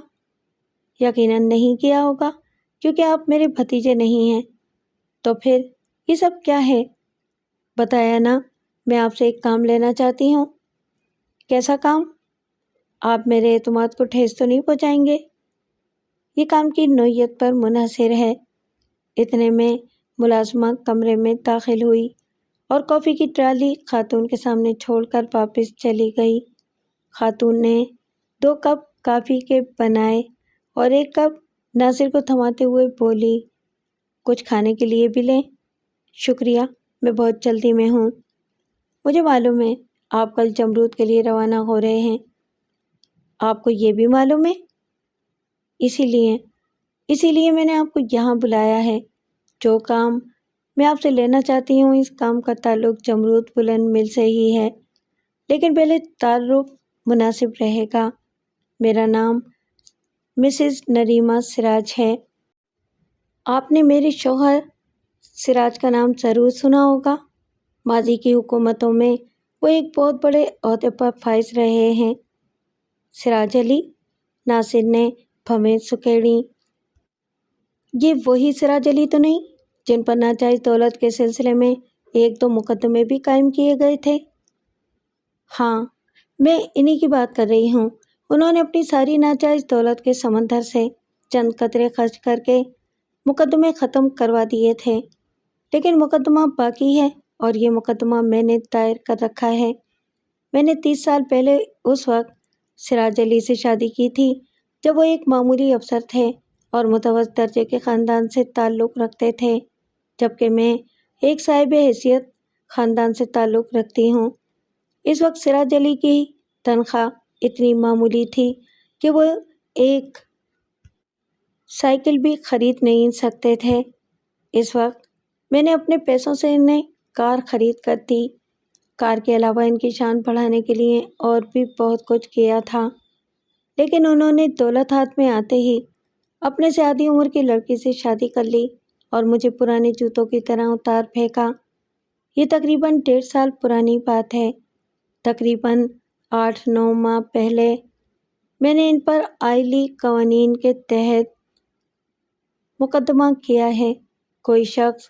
یقیناً نہیں کیا ہوگا کیونکہ آپ میرے بھتیجے نہیں ہیں۔ تو پھر یہ سب کیا ہے؟ بتایا نا، میں آپ سے ایک کام لینا چاہتی ہوں۔ کیسا کام؟ آپ میرے اعتماد کو ٹھیس تو نہیں پہنچائیں گے؟ یہ کام کی نوعیت پر منحصر ہے۔ اتنے میں ملازمہ کمرے میں داخل ہوئی اور کافی کی ٹرالی خاتون کے سامنے چھوڑ کر واپس چلی گئی۔ خاتون نے 2 کپ کافی کے بنائے اور 1 کپ ناصر کو تھماتے ہوئے بولی، کچھ کھانے کے لیے بھی لیں؟ شکریہ، میں بہت جلدی میں ہوں۔ مجھے معلوم ہے آپ کل جمرود کے لیے روانہ ہو رہے ہیں۔ آپ کو یہ بھی معلوم ہے؟ اسی لیے میں نے آپ کو یہاں بلایا ہے۔ جو کام میں آپ سے لینا چاہتی ہوں اس کام کا تعلق جمرود بلند مل سے ہی ہے، لیکن پہلے تعارف مناسب رہے گا۔ میرا نام مسز نریما سراج ہے۔ آپ نے میرے شوہر سراج کا نام ضرور سنا ہوگا۔ ماضی کی حکومتوں میں وہ ایک بہت بڑے عہدے پر فائز رہے ہیں۔ سراج علی، ناصر نے بھویں سکیڑیں۔ یہ وہی سراج علی تو نہیں جن پر ناجائز دولت کے سلسلے میں ایک دو مقدمے بھی قائم کیے گئے تھے؟ ہاں، میں انہی کی بات کر رہی ہوں۔ انہوں نے اپنی ساری ناجائز دولت کے سمندر سے چند قطرے خرچ کر کے مقدمے ختم کروا دیے تھے، لیکن مقدمہ باقی ہے اور یہ مقدمہ میں نے دائر کر رکھا ہے۔ میں نے 30 سال پہلے اس وقت سراج علی سے شادی کی تھی جب وہ ایک معمولی افسر تھے اور متوسط درجے کے خاندان سے تعلق رکھتے تھے، جبکہ میں ایک صاحب حیثیت خاندان سے تعلق رکھتی ہوں۔ اس وقت سراج علی کی تنخواہ اتنی معمولی تھی کہ وہ ایک سائیکل بھی خرید نہیں سکتے تھے۔ اس وقت میں نے اپنے پیسوں سے انہیں کار خرید کر دی۔ کار کے علاوہ ان کی شان بڑھانے کے لیے اور بھی بہت کچھ کیا تھا، لیکن انہوں نے دولت ہاتھ میں آتے ہی اپنے سے آدھی عمر کی لڑکی سے شادی کر لی اور مجھے پرانے جوتوں کی طرح اتار پھینکا۔ یہ تقریباً 1.5 سال پرانی بات ہے۔ تقریباً 8-9 ماہ پہلے میں نے ان پر آئلی قوانین کے تحت مقدمہ کیا ہے۔ کوئی شخص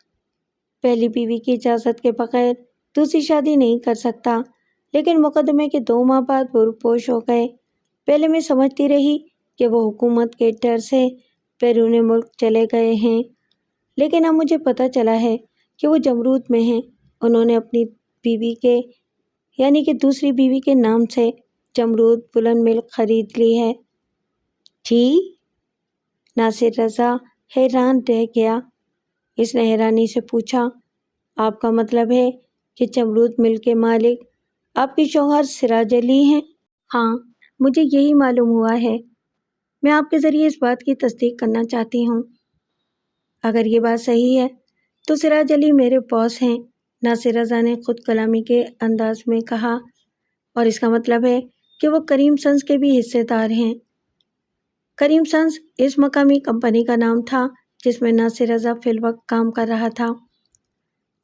پہلی بیوی کی اجازت کے بغیر دوسری شادی نہیں کر سکتا، لیکن مقدمے کے 2 ماہ بعد وہ روپوش ہو گئے۔ پہلے میں سمجھتی رہی کہ وہ حکومت کے ڈر سے بیرون ملک چلے گئے ہیں، لیکن اب مجھے پتہ چلا ہے کہ وہ جمرود میں ہیں۔ انہوں نے اپنی بیوی کے یعنی کہ دوسری بیوی کے نام سے جمرود بلند مل خرید لی ہے۔ جی؟ ناصر رضا حیران رہ گیا۔ اس نے حیرانی سے پوچھا، آپ کا مطلب ہے کہ جمرود مل کے مالک آپ کے شوہر سراج علی ہیں؟ ہاں، مجھے یہی معلوم ہوا ہے۔ میں آپ کے ذریعے اس بات کی تصدیق کرنا چاہتی ہوں۔ اگر یہ بات صحیح ہے تو سراج علی میرے باس ہیں، ناصر رضا نے خود کلامی کے انداز میں کہا، اور اس کا مطلب ہے کہ وہ کریم سنز کے بھی حصے دار ہیں۔ کریم سنز اس مقامی کمپنی کا نام تھا جس میں ناصر رضا فی الوقت کام کر رہا تھا۔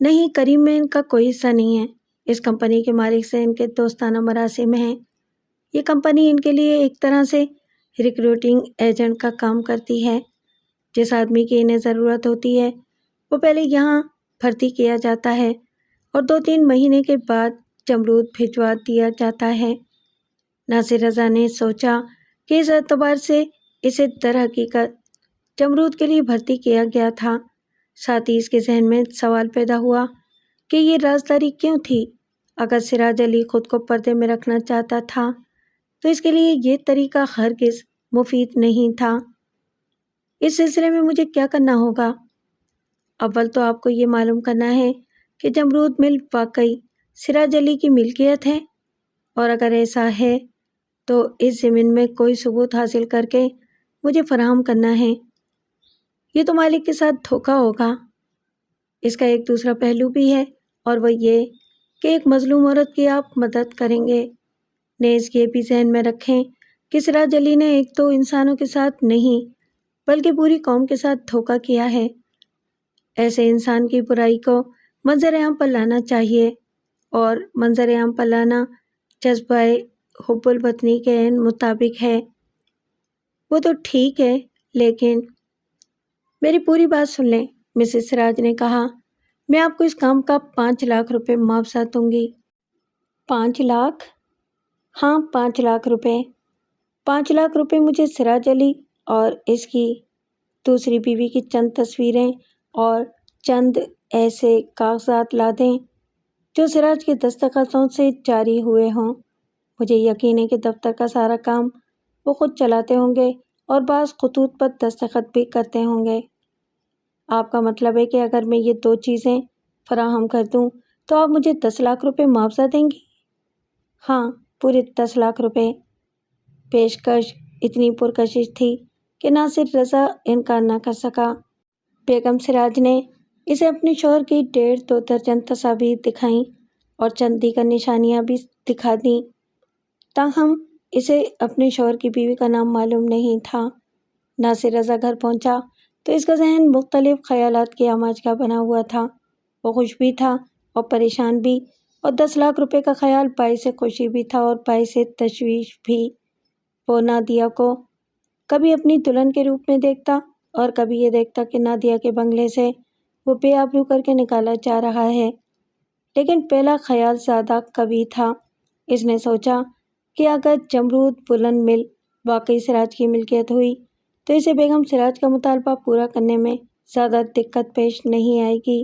نہیں، کریم میں ان کا کوئی حصہ نہیں ہے۔ اس کمپنی کے مالک سے ان کے دوستانہ مراسم ہیں۔ یہ کمپنی ان کے لیے ایک طرح سے ریکروٹنگ ایجنٹ کا کام کرتی ہے۔ جس آدمی کی انہیں ضرورت ہوتی ہے وہ پہلے یہاں بھرتی کیا جاتا ہے اور 2-3 مہینے کے بعد جمرود بھجوا دیا جاتا ہے۔ ناصر رضا نے سوچا کہ اس اعتبار سے اسے در حقیقت جمرود کے لیے بھرتی کیا گیا تھا۔ ساتھ ہی اس کے ذہن میں سوال پیدا ہوا کہ یہ رازداری کیوں تھی؟ اگر سراج علی خود کو پردے میں رکھنا چاہتا تھا تو اس کے لیے یہ طریقہ ہرگز مفید نہیں تھا۔ اس سلسلے میں مجھے کیا کرنا ہوگا؟ اول تو آپ کو یہ معلوم کرنا ہے کہ جمرود مل واقعی سراج علی کی ملکیت ہے، اور اگر ایسا ہے تو اس ضمن میں کوئی ثبوت حاصل کر کے مجھے فراہم کرنا ہے۔ یہ تو مالک کے ساتھ دھوکہ ہوگا۔ اس کا ایک دوسرا پہلو بھی ہے، اور وہ یہ کہ ایک مظلوم عورت کی آپ مدد کریں گے۔ نیز یہ بھی ذہن میں رکھیں کہ سراج علی نے 1-2 انسانوں کے ساتھ نہیں بلکہ پوری قوم کے ساتھ دھوکہ کیا ہے۔ ایسے انسان کی برائی کو منظر عام پر لانا چاہیے، اور منظر عام پر لانا جذبہ حب الوطنی کے عین مطابق ہے۔ وہ تو ٹھیک ہے، لیکن میری پوری بات سن لیں، مسز سراج نے کہا۔ میں آپ کو اس کام کا 5 لاکھ روپے معاوضہ دوں گی۔ 5 لاکھ؟ ہاں، 5 لاکھ روپے۔ 5 لاکھ روپے مجھے سراج علی اور اس کی دوسری بیوی کی چند تصویریں اور چند ایسے کاغذات لا دیں جو سراج کے دستخطوں سے جاری ہوئے ہوں۔ مجھے یقین ہے کہ دفتر کا سارا کام وہ خود چلاتے ہوں گے اور بعض خطوط پر دستخط بھی کرتے ہوں گے۔ آپ کا مطلب ہے کہ اگر میں یہ 2 چیزیں فراہم کر دوں تو آپ مجھے 10 لاکھ روپے معاوضہ دیں گی؟ ہاں، پورے 10 لاکھ روپے۔ پیشکش اتنی پرکشش تھی کہ ناصر رضا انکار نہ کر سکا۔ بیگم سراج نے اسے اپنے شوہر کی 1.5-2 درجن تصاویر دکھائیں اور چند دیگر نشانیاں بھی دکھا دیں، تاہم اسے اپنے شوہر کی بیوی کا نام معلوم نہیں تھا۔ ناصر رضا گھر پہنچا تو اس کا ذہن مختلف خیالات کے آماج کا بنا ہوا تھا۔ وہ خوش بھی تھا اور پریشان بھی، اور 10 لاکھ روپے کا خیال باعث خوشی بھی تھا اور باعث تشویش بھی۔ وہ نادیہ کو کبھی اپنی دلہن کے روپ میں دیکھتا اور کبھی یہ دیکھتا کہ نادیہ کے بنگلے سے وہ بے آبرو کر کے نکالا جا رہا ہے۔ لیکن پہلا خیال زیادہ قوی تھا۔ اس نے سوچا کہ اگر جمرود بلند مل واقعی سراج کی ملکیت ہوئی تو اسے بیگم سراج کا مطالبہ پورا کرنے میں زیادہ دقت پیش نہیں آئے گی،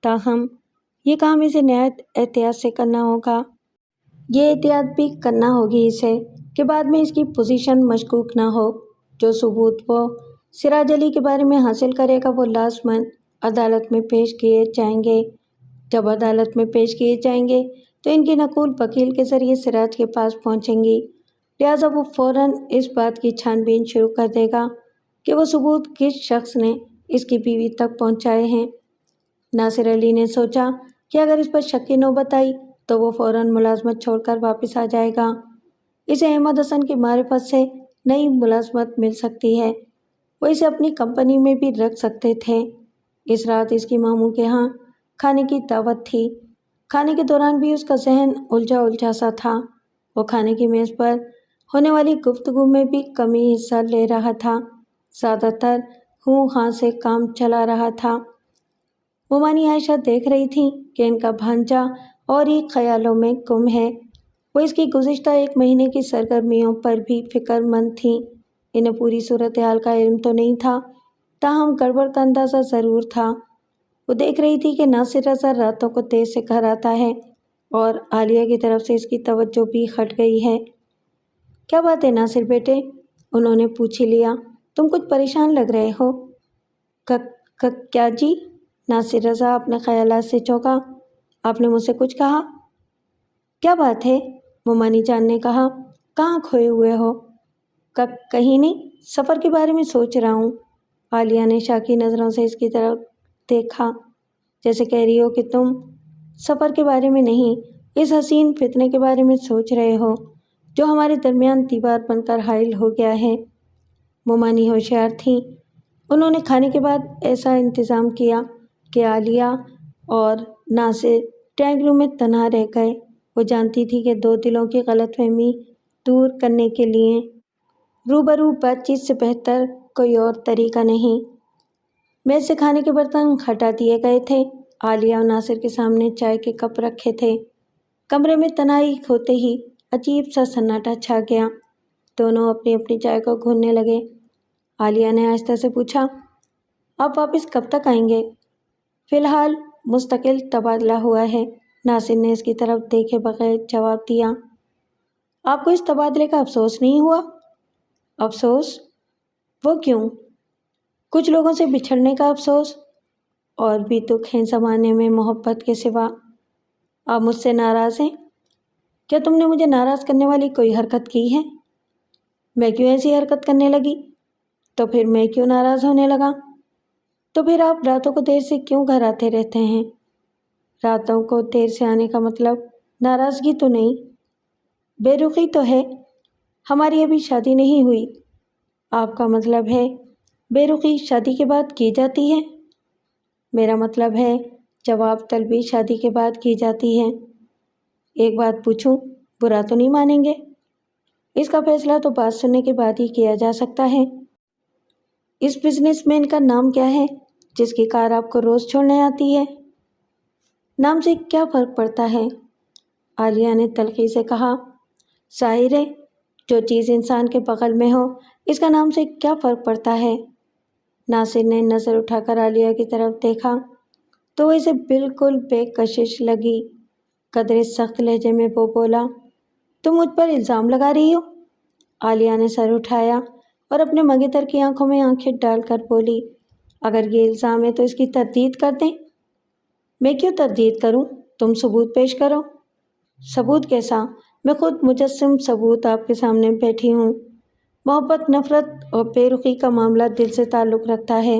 تاہم یہ کام اسے نہایت احتیاط سے کرنا ہوگا۔ یہ احتیاط بھی کرنا ہوگی اسے کہ بعد میں اس کی پوزیشن مشکوک نہ ہو۔ جو ثبوت وہ سراج علی کے بارے میں حاصل کرے گا وہ لازماً عدالت میں پیش کیے جائیں گے۔ جب عدالت میں پیش کیے جائیں گے تو ان کی نقول وکیل کے ذریعے سراج کے پاس پہنچیں گی، لہٰذا وہ فوراً اس بات کی چھان بین شروع کر دے گا کہ وہ ثبوت کس شخص نے اس کی بیوی تک پہنچائے ہیں۔ ناصر علی نے سوچا کہ اگر اس پر شک کی نوبت آئی تو وہ فوراً ملازمت چھوڑ کر واپس آ جائے گا۔ اسے احمد حسن کی معرفت سے نئی ملازمت مل سکتی ہے، وہ اسے اپنی کمپنی میں بھی رکھ سکتے تھے۔ اس رات اس کی ماموں کے ہاں کھانے کی دعوت تھی۔ کھانے کے دوران بھی اس کا ذہن الجھا سا تھا۔ وہ کھانے کی میز پر ہونے والی گفتگو میں بھی کم ہی حصہ لے رہا تھا، زیادہ تر ہوں ہاں سے کام چلا رہا تھا۔ مومانی عائشہ دیکھ رہی تھی کہ ان کا بھانجا اور ہی خیالوں میں گم ہے۔ وہ اس کی گزشتہ 1 مہینے کی سرگرمیوں پر بھی فکر مند تھیں۔ انہیں پوری صورتحال کا علم تو نہیں تھا، تاہم گڑبڑ کا اندازہ ضرور تھا۔ وہ دیکھ رہی تھی کہ ناصر رضا راتوں کو دیر سے گھر آتا ہے اور عالیہ کی طرف سے اس کی توجہ بھی ہٹ گئی ہے۔ کیا بات ہے ناصر بیٹے؟ انہوں نے پوچھ ہی لیا۔ تم کچھ پریشان لگ رہے ہو۔ کیا جی؟ ناصر رضا اپنے خیالات سے چونکا۔ آپ نے مجھ سے کچھ کہا؟ کیا بات ہے؟ مومانی جان نے کہا۔ کہاں کھوئے ہوئے ہو؟ کہیں نہیں، سفر کے بارے میں سوچ رہا ہوں۔ عالیہ نے شاکی نظروں سے اس کی طرف دیکھا، جیسے کہہ رہی ہو کہ تم سفر کے بارے میں نہیں، اس حسین فتنے کے بارے میں سوچ رہے ہو جو ہمارے درمیان دیوار بن کر حائل ہو گیا ہے۔ مومانی ہوشیار تھیں۔ انہوں نے کھانے کے بعد ایسا انتظام کیا کہ عالیہ اور ناصر ڈرائنگ روم میں تنہا رہ گئے۔ وہ جانتی تھی کہ 2 دلوں کی غلط فہمی دور کرنے کے لیے روبرو بات چیت سے بہتر کوئی اور طریقہ نہیں۔ میز سے کھانے کے برتن ہٹا دیے گئے تھے۔ عالیہ اور ناصر کے سامنے چائے کے کپ رکھے تھے۔ کمرے میں تنہائی ہوتے ہی عجیب سا سناٹا چھا گیا۔ دونوں اپنی اپنی چائے کو گھولنے لگے۔ عالیہ نے آہستہ سے پوچھا، آپ واپس کب تک آئیں گے؟ فی الحال مستقل تبادلہ ہوا ہے، ناصر نے اس کی طرف دیکھے بغیر جواب دیا۔ آپ کو اس تبادلے کا افسوس نہیں ہوا؟ افسوس؟ وہ کیوں؟ کچھ لوگوں سے بچھڑنے کا افسوس، اور بھی دکھ ہیں زمانے میں محبت کے سوا۔ آپ مجھ سے ناراض ہیں؟ کیا تم نے مجھے ناراض کرنے والی کوئی حرکت کی ہے؟ میں کیوں ایسی حرکت کرنے لگی؟ تو پھر میں کیوں ناراض ہونے لگا؟ تو پھر آپ راتوں کو دیر سے کیوں گھر آتے رہتے ہیں؟ راتوں کو دیر سے آنے کا مطلب ناراضگی تو نہیں، بے رخی تو ہے۔ ہماری ابھی شادی نہیں ہوئی۔ آپ کا مطلب ہے بے رخی شادی کے بعد کی جاتی ہے؟ میرا مطلب ہے جواب طلبی شادی کے بعد کی جاتی ہے۔ ایک بات پوچھوں، برا تو نہیں مانیں گے؟ اس کا فیصلہ تو بات سننے کے بعد ہی کیا جا سکتا ہے۔ اس بزنس مین کا نام کیا ہے جس کی کار آپ کو روز چھوڑنے آتی ہے؟ نام سے کیا فرق پڑتا ہے؟ عالیہ نے تلخی سے کہا۔ ظاہر ہے جو چیز انسان کے بغل میں ہو اس کا نام سے کیا فرق پڑتا ہے؟ ناصر نے نظر اٹھا کر عالیہ کی طرف دیکھا تو وہ اسے بالکل بے کشش لگی۔ قدرے سخت لہجے میں وہ بولا، تم مجھ پر الزام لگا رہی ہو؟ عالیہ نے سر اٹھایا اور اپنے منگیتر کی آنکھوں میں آنکھیں ڈال کر بولی، اگر یہ الزام ہے تو اس کی تردید کر دیں۔ میں کیوں تردید کروں؟ تم ثبوت پیش کرو۔ ثبوت کیسا؟ میں خود مجسم ثبوت آپ کے سامنے بیٹھی ہوں۔ محبت، نفرت اور بے رخی کا معاملہ دل سے تعلق رکھتا ہے۔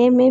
M.A.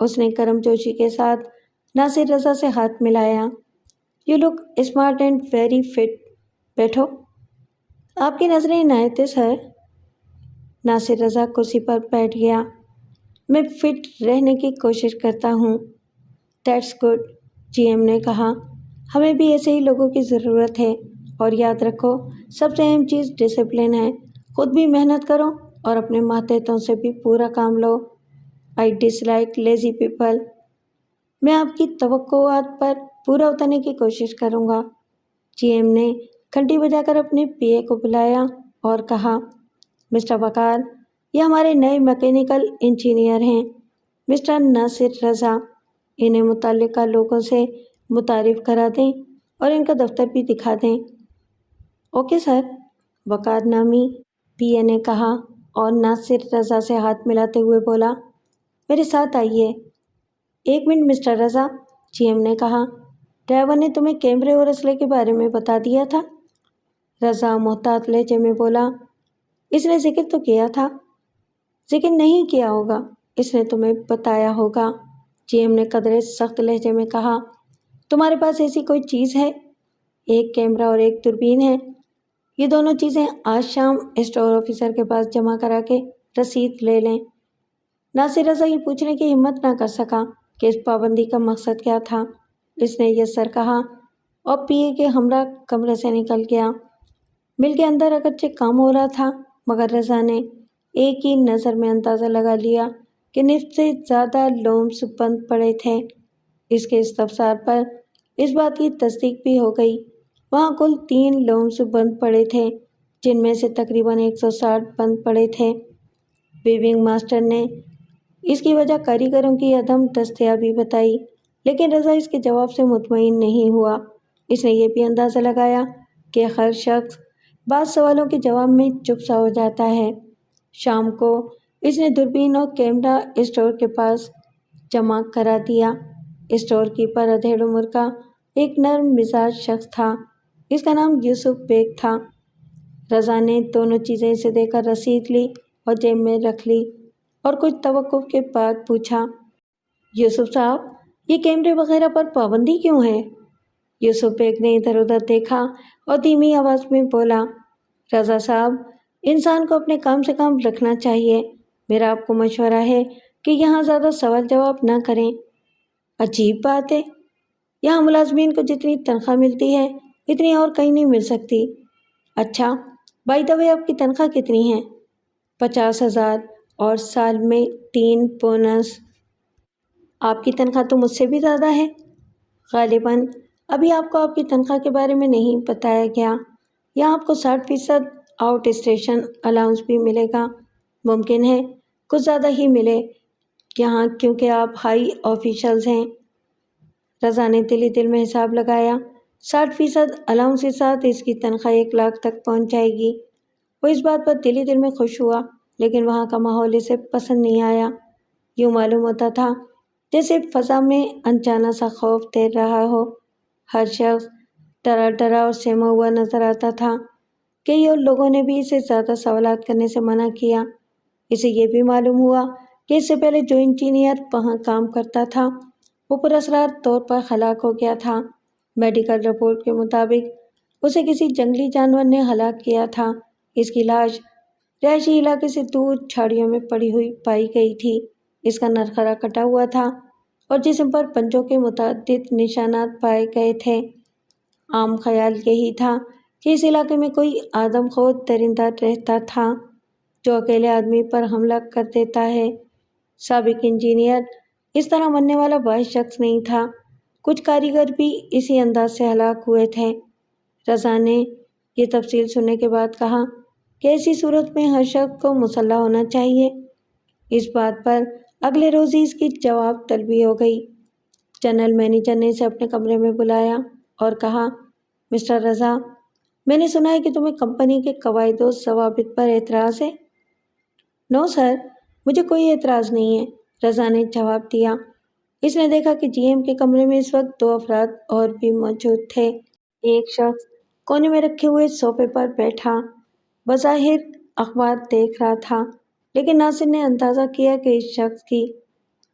اس نے کرم جوشی کے ساتھ ناصر رضا سے ہاتھ ملایا۔ You look smart and very fit, بیٹھو۔ آپ کی نظریں عنایت ہے سر۔ ناصر رضا کرسی پر بیٹھ گیا۔ میں فٹ رہنے کی کوشش کرتا ہوں۔ دیٹس گڈ، جی ایم نے کہا۔ ہمیں بھی ایسے ہی لوگوں کی ضرورت ہے، اور یاد رکھو سب سے اہم چیز ڈسپلن ہے۔ خود بھی محنت کرو اور اپنے ماتحتوں سے بھی پورا کام لو۔ آئی ڈس لائک لیزی پیپل۔ میں آپ کی توقعات پر پورا اترنے کی کوشش کروں گا۔ جی ایم نے گھنٹی بجا کر اپنے پی اے کو بلایا اور کہا، مسٹر وقار، یہ ہمارے نئے میکینیکل انجینئر ہیں، مسٹر ناصر رضا۔ انہیں متعلقہ لوگوں سے متعارف کرا دیں اور ان کا دفتر بھی دکھا دیں۔ اوکے سر، وقار نامی پی اے نے کہا اور ناصر رضا سے ہاتھ ملاتے ہوئے بولا، میرے ساتھ آئیے۔ ایک منٹ مسٹر رضا، جی ایم نے کہا، ڈرائیور نے تمہیں کیمرے اور اسلحے کے بارے میں بتا دیا تھا؟ رضا محتاط لہجے میں بولا، اس نے ذکر تو کیا تھا۔ ذکر نہیں کیا ہوگا، اس نے تمہیں بتایا ہوگا، جی ایم نے قدرے سخت لہجے میں کہا۔ تمہارے پاس ایسی کوئی چیز ہے؟ ایک کیمرہ اور ایک دوربین ہے۔ یہ دونوں چیزیں آج شام اسٹور آفیسر کے پاس جمع کرا کے رسید لے لیں۔ ناصر رضا یہ پوچھنے کی ہمت نہ کر سکا کہ اس پابندی کا مقصد کیا تھا۔ اس نے یس سر کہا اور پی اے کے ہمراہ کمرے سے نکل گیا۔ مل کے اندر اگرچہ کام ہو رہا تھا، مگر رضا نے ایک ہی نظر میں اندازہ لگا لیا کہ نصف سے زیادہ لومز بند پڑے تھے۔ اس کے استفسار پر اس بات کی تصدیق بھی ہو گئی۔ وہاں کل 3 لومز بند پڑے تھے، جن میں سے تقریباً 160 بند پڑے تھے۔ ویونگ ماسٹر نے اس کی وجہ کاریگروں کی عدم دستیابی بتائی، لیکن رضا اس کے جواب سے مطمئن نہیں ہوا۔ اس نے یہ بھی اندازہ لگایا کہ ہر شخص بعض سوالوں کے جواب میں چپ سا ہو جاتا ہے۔ شام کو اس نے دوربین اور کیمرہ اسٹور کے پاس جمع کرا دیا۔ اسٹور کیپر ادھیڑ عمر کا ایک نرم مزاج شخص تھا۔ اس کا نام یوسف بیگ تھا۔ رضا نے دونوں چیزیں اسے دے کر رسید لی اور جیب میں رکھ لی اور کچھ توقف کے بعد پوچھا، یوسف صاحب، یہ کیمرے وغیرہ پر پابندی کیوں ہے؟ یوسف بیگ نے ادھر ادھر دیکھا اور دھیمی آواز میں بولا، رضا صاحب، انسان کو اپنے کام سے کام رکھنا چاہیے۔ میرا آپ کو مشورہ ہے کہ یہاں زیادہ سوال جواب نہ کریں۔ عجیب بات ہے، یہاں ملازمین کو جتنی تنخواہ ملتی ہے اتنی اور کہیں نہیں مل سکتی۔ اچھا، بائی دا وے آپ کی تنخواہ کتنی ہے؟ 50,000 اور سال میں 3 بونس۔ آپ کی تنخواہ تو مجھ سے بھی زیادہ ہے۔ غالباً ابھی آپ کو آپ کی تنخواہ کے بارے میں نہیں بتایا گیا۔ یہاں آپ کو 60% آؤٹ اسٹیشن الاؤنس بھی ملے گا۔ ممکن ہے کچھ زیادہ ہی ملے یہاں، کیونکہ آپ ہائی آفیشلز ہیں۔ رضا نے دل ہی دل میں حساب لگایا، 60% الاؤنس کے ساتھ اس کی تنخواہ 1 لاکھ تک پہنچ جائے گی۔ وہ اس بات پر دل ہی دل میں خوش ہوا، لیکن وہاں کا ماحول اسے پسند نہیں آیا۔ یوں معلوم ہوتا تھا جیسے فضا میں انجانا سا خوف تیر رہا ہو۔ ہر شخص ڈرا ڈرا اور سہما ہوا نظر آتا تھا۔ کئی اور لوگوں نے بھی اسے زیادہ سوالات کرنے سے منع کیا۔ اسے یہ بھی معلوم ہوا کہ اس سے پہلے جو انجینئر وہاں کام کرتا تھا وہ پراسرار طور پر ہلاک ہو گیا تھا۔ میڈیکل رپورٹ کے مطابق اسے کسی جنگلی جانور نے ہلاک کیا تھا۔ اس کی لاش رہائشی علاقے سے دور جھاڑیوں میں پڑی ہوئی پائی گئی تھی۔ اس کا نرخرا کٹا ہوا تھا اور جسم پر پنجوں کے متعدد نشانات پائے گئے تھے۔ عام خیال یہی تھا کہ اس علاقے میں کوئی آدم خور درندہ رہتا تھا جو اکیلے آدمی پر حملہ کر دیتا ہے۔ سابق انجینئر اس طرح مرنے والا واحد شخص نہیں تھا۔ کچھ کاریگر بھی اسی انداز سے ہلاک ہوئے تھے۔ رضا نے یہ تفصیل سننے کے بعد کہا کہ ایسی صورت میں ہر شخص کو مسلح ہونا چاہیے۔ اس بات پر اگلے روز ہی اس کی جواب طلبی ہو گئی۔ جنرل مینیجر نے اسے اپنے کمرے میں بلایا اور کہا، مسٹر رضا، میں نے سنا ہے کہ تمہیں کمپنی کے قواعد و ضوابط پر اعتراض ہے۔ نو سر، مجھے کوئی اعتراض نہیں ہے، رضا نے جواب دیا۔ اس نے دیکھا کہ جی ایم کے کمرے میں اس وقت 2 افراد اور بھی موجود تھے۔ ایک شخص کونے میں رکھے ہوئے صوفے پر بیٹھا بظاہر اخبار دیکھ رہا تھا، لیکن ناصر نے اندازہ کیا کہ اس شخص کی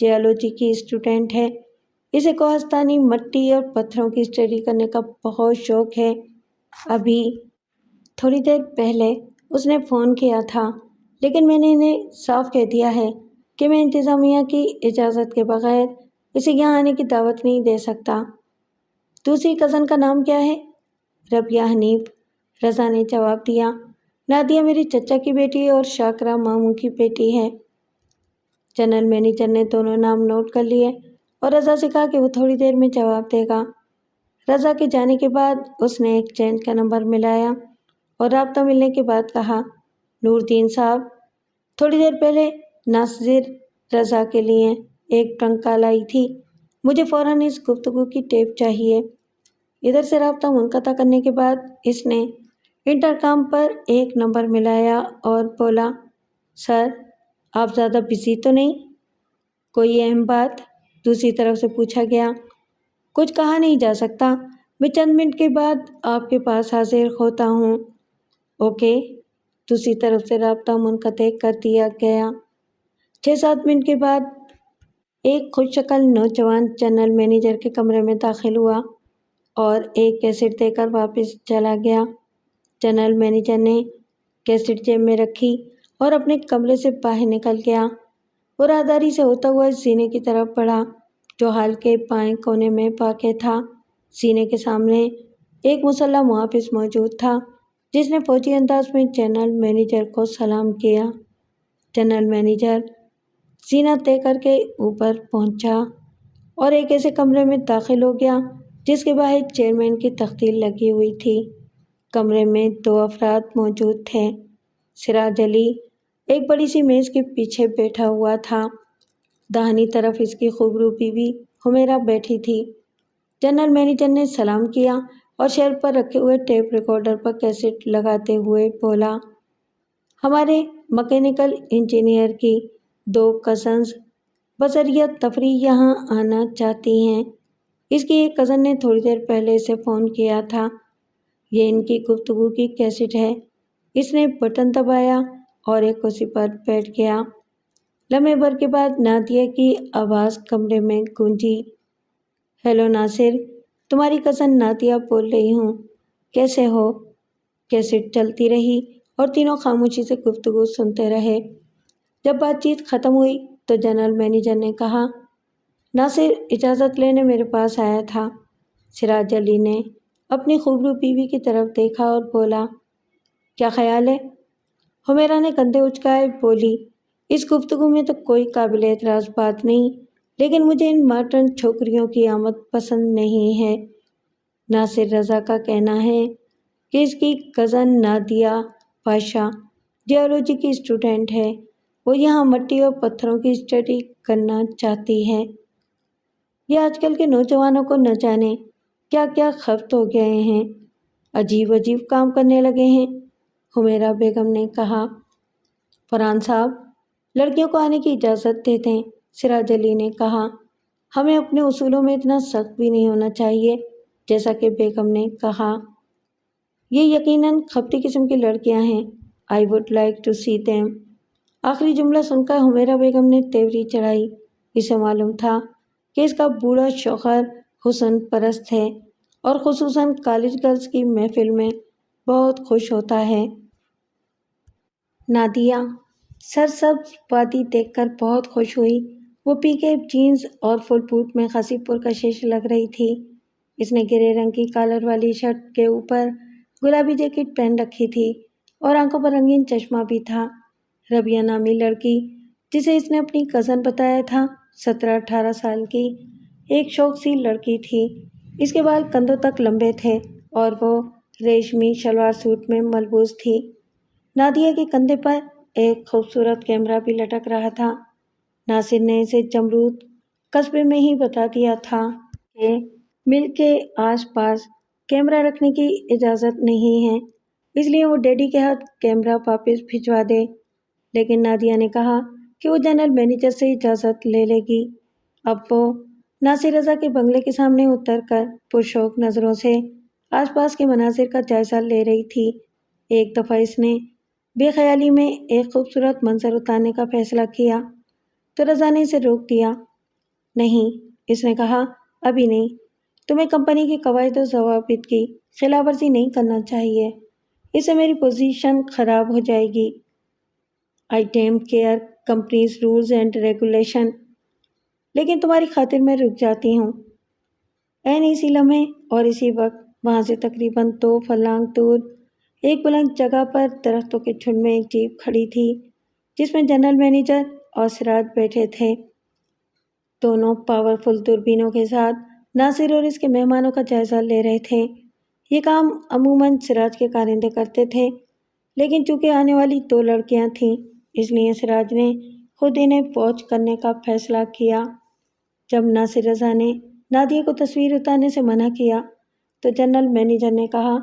جیولوجی کی اسٹوڈنٹ ہے۔ اسے کوہستانی مٹی اور پتھروں کی اسٹڈی کرنے کا بہت شوق ہے۔ ابھی تھوڑی دیر پہلے اس نے فون کیا تھا، لیکن میں نے انہیں صاف کہہ دیا ہے کہ میں انتظامیہ کی اجازت کے بغیر اسے یہاں آنے کی دعوت نہیں دے سکتا۔ دوسری کزن کا نام کیا ہے؟ ربیہ حنیف، رضا نے جواب دیا۔ نادیہ میری چچا کی بیٹی اور شاکرہ ماموں کی بیٹی ہے۔ جنرل مینیجر نے دونوں نام نوٹ کر لیے اور رضا سے کہا کہ وہ تھوڑی دیر میں جواب دے گا۔ رضا کے جانے کے بعد اس نے ایکسچینج کا نمبر ملایا اور رابطہ ملنے کے بعد کہا، نور الدین صاحب، تھوڑی دیر پہلے ناصر رضا کے لیے ایک ٹرنک کال آئی تھی۔ مجھے فوراً اس گفتگو کی ٹیپ چاہیے۔ ادھر سے رابطہ منقطع کرنے کے بعد اس نے انٹرکام پر ایک نمبر ملایا اور بولا، سر، آپ زیادہ بزی تو نہیں؟ کوئی اہم بات؟ دوسری طرف سے پوچھا گیا۔ کچھ کہا نہیں جا سکتا، میں چند منٹ کے بعد آپ کے پاس حاضر ہوتا ہوں۔ اوکے۔ دوسری طرف سے رابطہ منقطع کر دیا گیا۔ 6-7 منٹ کے بعد ایک خوش شکل نوجوان جنرل مینیجر کے کمرے میں داخل ہوا اور ایک کیسٹ دے کر واپس چلا گیا۔ جنرل مینیجر نے کیسٹ جیب میں رکھی اور اپنے کمرے سے باہر نکل گیا۔ وہ راہداری سے ہوتا ہوا سینے کی طرف بڑھا جو ہال کے بائیں کونے میں واقع تھا۔ سینے کے سامنے ایک مسلح محافظ موجود تھا جس نے فوجی انداز میں جنرل مینیجر کو سلام کیا۔ جنرل مینیجر سینہ طے کر کے اوپر پہنچا اور ایک ایسے کمرے میں داخل ہو گیا جس کے باہر چیئرمین کی تختیل لگی ہوئی تھی۔ کمرے میں 2 افراد موجود تھے۔ سراج علی ایک بڑی سی میز کے پیچھے بیٹھا ہوا تھا۔ داہنی طرف اس کی خوبرو بیوی حمیرہ بیٹھی تھی۔ جنرل مینیجر نے سلام کیا اور شیلف پر رکھے ہوئے ٹیپ ریکارڈر پر کیسٹ لگاتے ہوئے بولا، ہمارے مکینیکل انجینئر کی 2 کزنز بذریعہ تفریح یہاں آنا چاہتی ہیں۔ اس کی ایک کزن نے تھوڑی دیر پہلے اسے فون کیا تھا۔ یہ ان کی گفتگو کی کیسٹ ہے۔ اس نے بٹن دبایا اور ایک کرسی پر بیٹھ گیا۔ لمحے بھر کے بعد نادیہ کی آواز کمرے میں گونجی، ہیلو ناصر، تمہاری کزن نادیہ بول رہی ہوں، کیسے ہو؟ کیسٹ چلتی رہی اور تینوں خاموشی سے گفتگو سنتے رہے۔ جب بات چیت ختم ہوئی تو جنرل مینیجر نے کہا، ناصر اجازت لینے میرے پاس آیا تھا۔ سراج علی نے اپنی خوبرو بیوی کی طرف دیکھا اور بولا، کیا خیال ہے؟ حمیرہ نے کندھے اچکائے بولی، اس گفتگو میں تو کوئی قابل اعتراض بات نہیں، لیکن مجھے ان ماڈرن چھوکریوں کی آمد پسند نہیں ہے۔ ناصر رضا کا کہنا ہے کہ اس کی کزن نادیہ پاشا جیولوجی کی اسٹوڈنٹ ہے۔ وہ یہاں مٹی اور پتھروں کی اسٹڈی کرنا چاہتی ہے۔ یہ آج کل کے نوجوانوں کو نہ جانے کیا کیا خفت ہو گئے ہیں، عجیب عجیب کام کرنے لگے ہیں، حمیرہ بیگم نے کہا۔ فرحان صاحب، لڑکیوں کو آنے کی اجازت دے دیں، سراج علی نے کہا۔ ہمیں اپنے اصولوں میں اتنا سخت بھی نہیں ہونا چاہیے، جیسا کہ بیگم نے کہا۔ یہ یقیناً خپتی قسم کی لڑکیاں ہیں۔ I would like to see them. آخری جملہ سن کر حمیرہ بیگم نے تیوری چڑھائی۔ اسے معلوم تھا کہ اس کا بوڑھا شوہر حسن پرست ہے اور خصوصاً کالج گرلز کی محفل میں بہت خوش ہوتا ہے۔ نادیہ سرسبز وادی دیکھ کر بہت خوش ہوئی۔ وہ پی کیپ جینز اور فل بوٹ میں خاصی پرکشش لگ رہی تھی۔ اس نے گرے رنگ کی کالر والی شرٹ کے اوپر گلابی جیکٹ پہن رکھی تھی اور آنکھوں پر رنگین چشمہ بھی تھا۔ ربیہ نامی لڑکی جسے اس نے اپنی کزن بتایا تھا، 17-18 سال کی ایک شوق سی لڑکی تھی۔ اس کے بال کندھوں تک لمبے تھے اور وہ ریشمی شلوار سوٹ میں ملبوس تھی۔ نادیہ کے کندھے پر ایک خوبصورت کیمرہ بھی لٹک رہا تھا۔ ناصر نے اسے جمرود قصبے میں ہی بتا دیا تھا کہ مل کے آس پاس کیمرہ رکھنے کی اجازت نہیں ہے، اس لیے وہ ڈیڈی کے ہاتھ کیمرہ واپس بھجوا دے، لیکن نادیہ نے کہا کہ وہ جنرل مینیجر سے اجازت لے لے گی۔ اب وہ ناصر رضا کے بنگلے کے سامنے اتر کر پرشوق نظروں سے آس پاس کے مناظر کا جائزہ لے رہی تھی۔ ایک دفعہ اس نے بے خیالی میں ایک خوبصورت منظر اتارنے کا فیصلہ کیا تو رضا نے اسے روک دیا نہیں، اس نے کہا، ابھی نہیں۔ تمہیں کمپنی کے قواعد و ضوابط کی خلاف ورزی نہیں کرنا چاہیے، اس سے میری پوزیشن خراب ہو جائے گی۔ I take care companies rules and regulation, لیکن تمہاری خاطر میں رک جاتی ہوں۔ عین اسی لمحے اور اسی وقت وہاں سے تقریباً 2 فلانگ دور ایک بلند جگہ پر درختوں کے جھنڈ میں ایک جیپ کھڑی تھی جس میں جنرل مینیجر اور سراج بیٹھے تھے، دونوں پاورفل دوربینوں کے ساتھ ناصر اور اس کے مہمانوں کا جائزہ لے رہے تھے۔ یہ کام عموماً سراج کے کارندے کرتے تھے، لیکن چونکہ آنے والی 2 لڑکیاں تھیں اس لیے سراج نے خود انہیں واچ کرنے کا فیصلہ کیا۔ جب ناصر رضا نے نادیہ کو تصویر اتارنے سے منع کیا تو جنرل مینیجر نے کہا،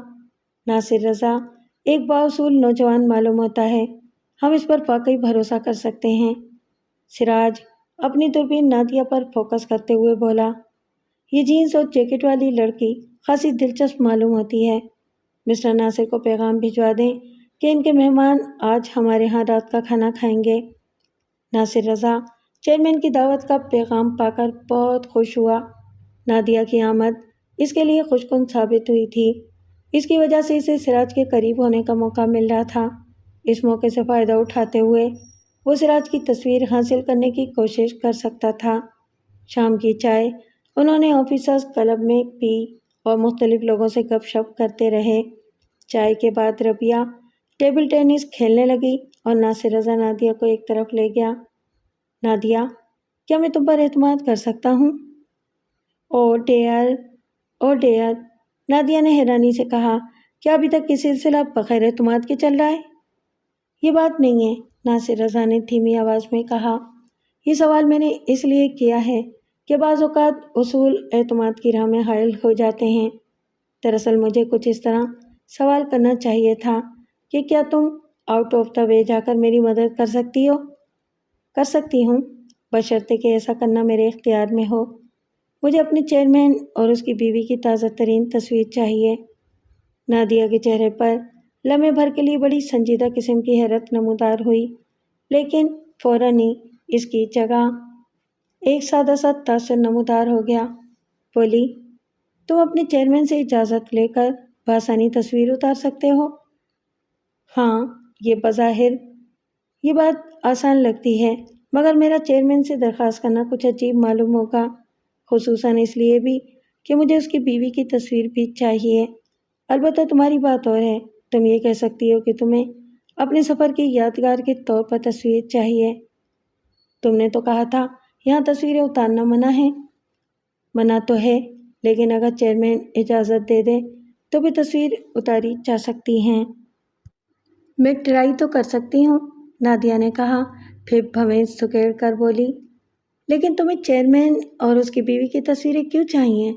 ناصر رضا ایک بااصول نوجوان معلوم ہوتا ہے، ہم اس پر واقعی بھروسہ کر سکتے ہیں۔ سراج اپنی دوربین نادیہ پر فوکس کرتے ہوئے بولا، یہ جینس اور جیکٹ والی لڑکی خاصی دلچسپ معلوم ہوتی ہے۔ مسٹر ناصر کو پیغام بھجوا دیں کہ ان کے مہمان آج ہمارے ہاں رات کا کھانا کھائیں گے۔ ناصر رضا چیئرمین کی دعوت کا پیغام پا کر بہت خوش ہوا۔ نادیہ کی آمد اس کے لیے خوش کن ثابت ہوئی تھی، اس کی وجہ سے اسے سراج کے قریب ہونے کا موقع مل رہا تھا۔ اس موقع سے فائدہ اٹھاتے ہوئے وہ سراج کی تصویر حاصل کرنے کی کوشش کر سکتا تھا۔ شام کی چائے انہوں نے آفیسرز کلب میں پی اور مختلف لوگوں سے گپ شپ کرتے رہے۔ چائے کے بعد ربیہ ٹیبل ٹینس کھیلنے لگی اور ناصر رضا نادیہ کو ایک طرف لے گیا۔ نادیہ، کیا میں تم پر اعتماد کر سکتا ہوں؟ او ڈیئر، نادیہ نے حیرانی سے کہا، کیا ابھی تک یہ سلسلہ بغیر اعتماد کے چل رہا ہے؟ یہ بات نہیں ہے، ناصر رضا نے دھیمی آواز میں کہا، یہ سوال میں نے اس لیے کیا ہے کہ بعض اوقات اصول اعتماد کی راہ میں حائل ہو جاتے ہیں۔ دراصل مجھے کچھ اس طرح سوال کرنا چاہیے تھا کہ کیا تم آؤٹ آف دا وے جا کر میری مدد کر سکتی ہو؟ کر سکتی ہوں، بشرطے کہ ایسا کرنا میرے اختیار میں ہو۔ مجھے اپنے چیئرمین اور اس کی بیوی کی تازہ ترین تصویر چاہیے۔ نادیہ کے چہرے پر لمحے بھر کے لیے بڑی سنجیدہ قسم کی حیرت نمودار ہوئی، لیکن فوراً ہی اس کی جگہ ایک سادہ سا تاثر نمودار ہو گیا۔ بولی، تم اپنے چیئرمین سے اجازت لے کر بآسانی تصویر اتار سکتے ہو؟ ہاں، یہ بظاہر یہ بات آسان لگتی ہے، مگر میرا چیئرمین سے درخواست کرنا کچھ عجیب معلوم ہوگا، خصوصاً اس لیے بھی کہ مجھے اس کی بیوی کی تصویر بھی چاہیے۔ البتہ تمہاری بات اور ہے، تم یہ کہہ سکتی ہو کہ تمہیں اپنے سفر کی یادگار کے طور پر تصویر چاہیے۔ تم نے تو کہا تھا یہاں تصویریں اتارنا منع ہے۔ منع تو ہے، لیکن اگر چیئرمین اجازت دے دے تو بھی تصویر اتاری جا سکتی ہیں۔ میں ٹرائی تو کر سکتی ہوں، نادیہ نے کہا، پھر بھویں سکیڑ کر بولی، لیکن تمہیں چیئرمین اور اس کی بیوی کی تصویریں کیوں چاہیے؟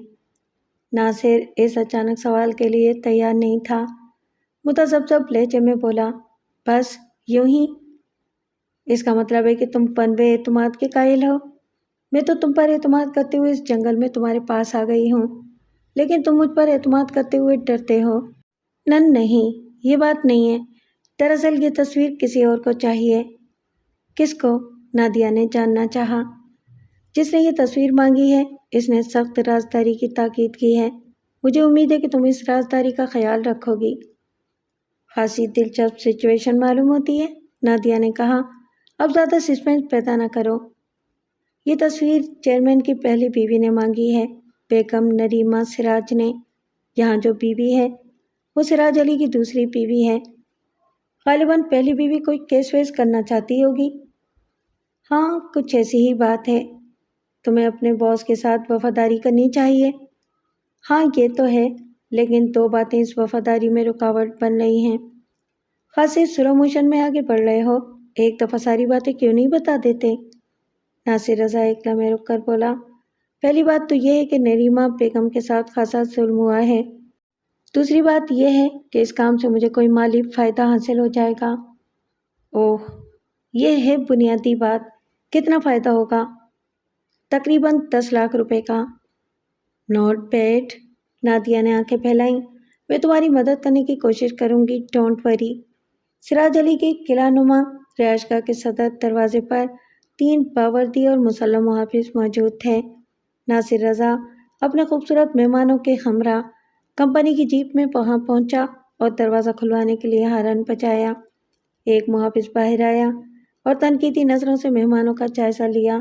ناصر اس اچانک سوال کے لیے تیار نہیں تھا، متذبذب لہجے میں بولا، بس یوں ہی؟ اس کا مطلب ہے کہ تم بے اعتماد کے قائل ہو؟ میں تو تم پر اعتماد کرتے ہوئے اس جنگل میں تمہارے پاس آ گئی ہوں، لیکن تم مجھ پر اعتماد کرتے ہوئے ڈرتے ہو۔ نہیں، یہ بات نہیں ہے، دراصل یہ تصویر کسی اور کو چاہیے۔ کس کو؟ نادیہ نے جاننا چاہا۔ جس نے یہ تصویر مانگی ہے، اس نے سخت رازداری کی تاکید کی ہے۔ مجھے امید ہے کہ تم اس رازداری کا خیال رکھو گی۔ خاصی دلچسپ سچویشن معلوم ہوتی ہے، نادیہ نے کہا، اب زیادہ سسپینس پیدا نہ کرو۔ یہ تصویر چیئرمین کی پہلی بیوی نے مانگی ہے، بیگم نریما سراج نے۔ یہاں جو بیوی ہے وہ سراج علی کی دوسری بیوی ہے۔ غالباً پہلی بیوی کوئی کیس ویس کرنا چاہتی ہوگی۔ ہاں، کچھ ایسی ہی بات ہے۔ تمہیں اپنے باس کے ساتھ وفاداری کرنی چاہیے۔ ہاں، یہ تو ہے، لیکن 2 باتیں اس وفاداری میں رکاوٹ بن رہی ہیں۔ خاصی سلو موشن میں آگے بڑھ رہے ہو، ایک دفعہ ساری باتیں کیوں نہیں بتا دیتے؟ ناصر رضا ایک لمحے رک کر بولا، پہلی بات تو یہ ہے کہ نریما بیگم کے ساتھ خاصا ظلم ہوا ہے۔ دوسری بات یہ ہے کہ اس کام سے مجھے کوئی مالی فائدہ حاصل ہو جائے گا۔ اوہ، یہ ہے بنیادی بات۔ کتنا فائدہ ہوگا؟ تقریباً 10 لاکھ روپے کا۔ نوٹ بیڈ، نادیہ نے آنکھیں پھیلائیں، میں تمہاری مدد کرنے کی کوشش کروں گی، ڈونٹ وری۔ سراج علی کی قلعہ نما رہائش گاہ کے صدر دروازے پر 3 باوردی اور مسلح محافظ موجود تھے۔ ناصر رضا اپنے خوبصورت مہمانوں کے ہمراہ کمپنی کی جیپ میں وہاں پہنچا اور دروازہ کھلوانے کے لیے ہارن بجایا۔ ایک محافظ باہر آیا اور تنقیدی نظروں سے مہمانوں کا جائزہ لیا۔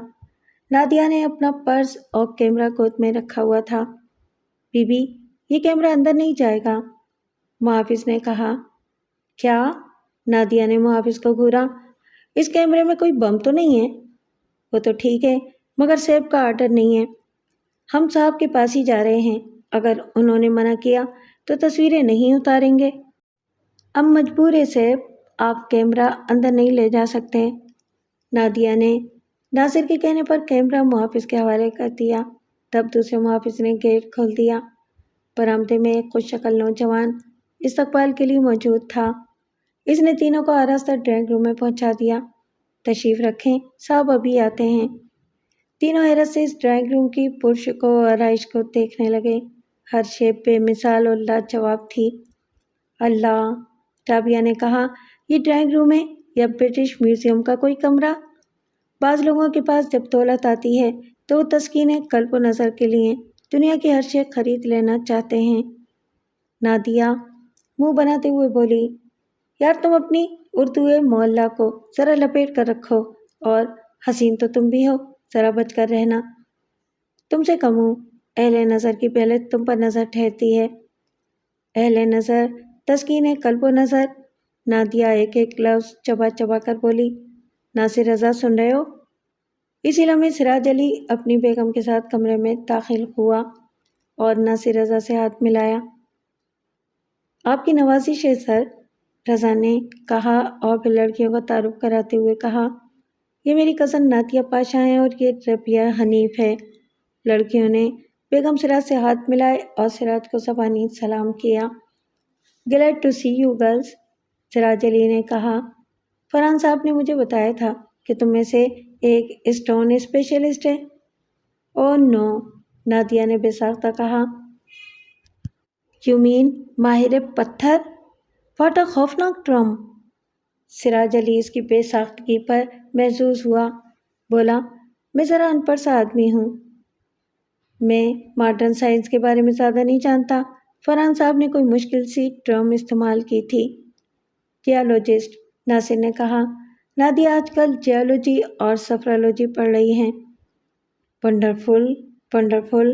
نادیہ نے اپنا پرس اور کیمرہ گود میں رکھا ہوا تھا۔ بی بی، یہ کیمرہ اندر نہیں جائے گا، محافظ نے کہا۔ کیا؟ نادیہ نے محافظ کو گھورا۔ اس کیمرے میں کوئی بم تو نہیں ہے؟ وہ تو ٹھیک ہے، مگر سیب کا آرڈر نہیں ہے۔ ہم صاحب کے پاس ہی جا رہے ہیں، اگر انہوں نے منع کیا تو تصویریں نہیں اتاریں گے۔ اب مجبور ہے سیب، آپ کیمرہ اندر نہیں لے جا سکتے۔ نادیہ نے ناصر کے کہنے پر کیمرہ محافظ کے حوالے کر دیا۔ تب دوسرے محافظ نے گیٹ کھول دیا۔ برآمدے میں ایک خوش شکل نوجوان استقبال کے لیے موجود تھا۔ اس نے تینوں کو آراستہ ڈرائنگ روم میں پہنچا دیا۔ تشریف رکھیں، صاحب ابھی آتے ہیں۔ تینوں حیرت سے اس ڈرائنگ روم کی پرشکو و آرائش کو دیکھنے لگے۔ ہر شے بے مثال اور لاجواب تھی۔ اللہ، رابعہ نے کہا، یہ ڈرائنگ روم ہے یا برٹش میوزیم کا کوئی کمرہ؟ بعض لوگوں کے پاس جب دولت آتی ہے تو وہ تسکین قلب و نظر کے لیے دنیا کی ہر شے خرید لینا چاہتے ہیں۔ نادیہ منہ بناتے ہوئے بولی، یار تم اپنی اردو معلیٰ کو ذرا لپیٹ کر رکھو، اور حسین تو تم بھی ہو، ذرا بچ کر رہنا۔ تم سے کم ہوں، اہل نظر کی پہلے تم پر نظر ٹھہرتی ہے۔ اہل نظر، تسکین قلب و نظر، نادیہ ایک ایک لفظ چبا چبا کر بولی۔ ناصر رضا سن رہے ہو؟ اسی لمحے سراج علی اپنی بیگم کے ساتھ کمرے میں داخل ہوا اور ناصر رضا سے ہاتھ ملایا۔ آپ کی نوازش ہے سر، رضا نے کہا اور پھر لڑکیوں کا تعارف کراتے ہوئے کہا، یہ میری کزن ناتیہ پاشا ہیں اور یہ ربیہ حنیف ہے۔ لڑکیوں نے بیگم سراج سے ہاتھ ملائے اور سراج کو زبانی سلام کیا۔ Glad to see you girls, Siraj Ali نے کہا، فرحان صاحب نے مجھے بتایا تھا کہ تم میں سے ایک اسٹون اسپیشلسٹ ہے۔ او نو، نادیہ نے بے ساختہ کہا۔ یو مین ماہر پتھر؟ واٹ اے خوفناک ٹرم! سراج علی اس کی بے ساختگی پر محظوظ ہوا۔ بولا، میں ذرا ان پڑھ سا آدمی ہوں، میں ماڈرن سائنس کے بارے میں زیادہ نہیں جانتا۔ فرحان صاحب نے کوئی مشکل سی ٹرم استعمال کی تھی۔ جیالوجسٹ، ناصر نے کہا۔ نادیہ آج کل جیالوجی اور سفرالوجی پڑھ رہی ہیں۔ ونڈرفل، ونڈرفل،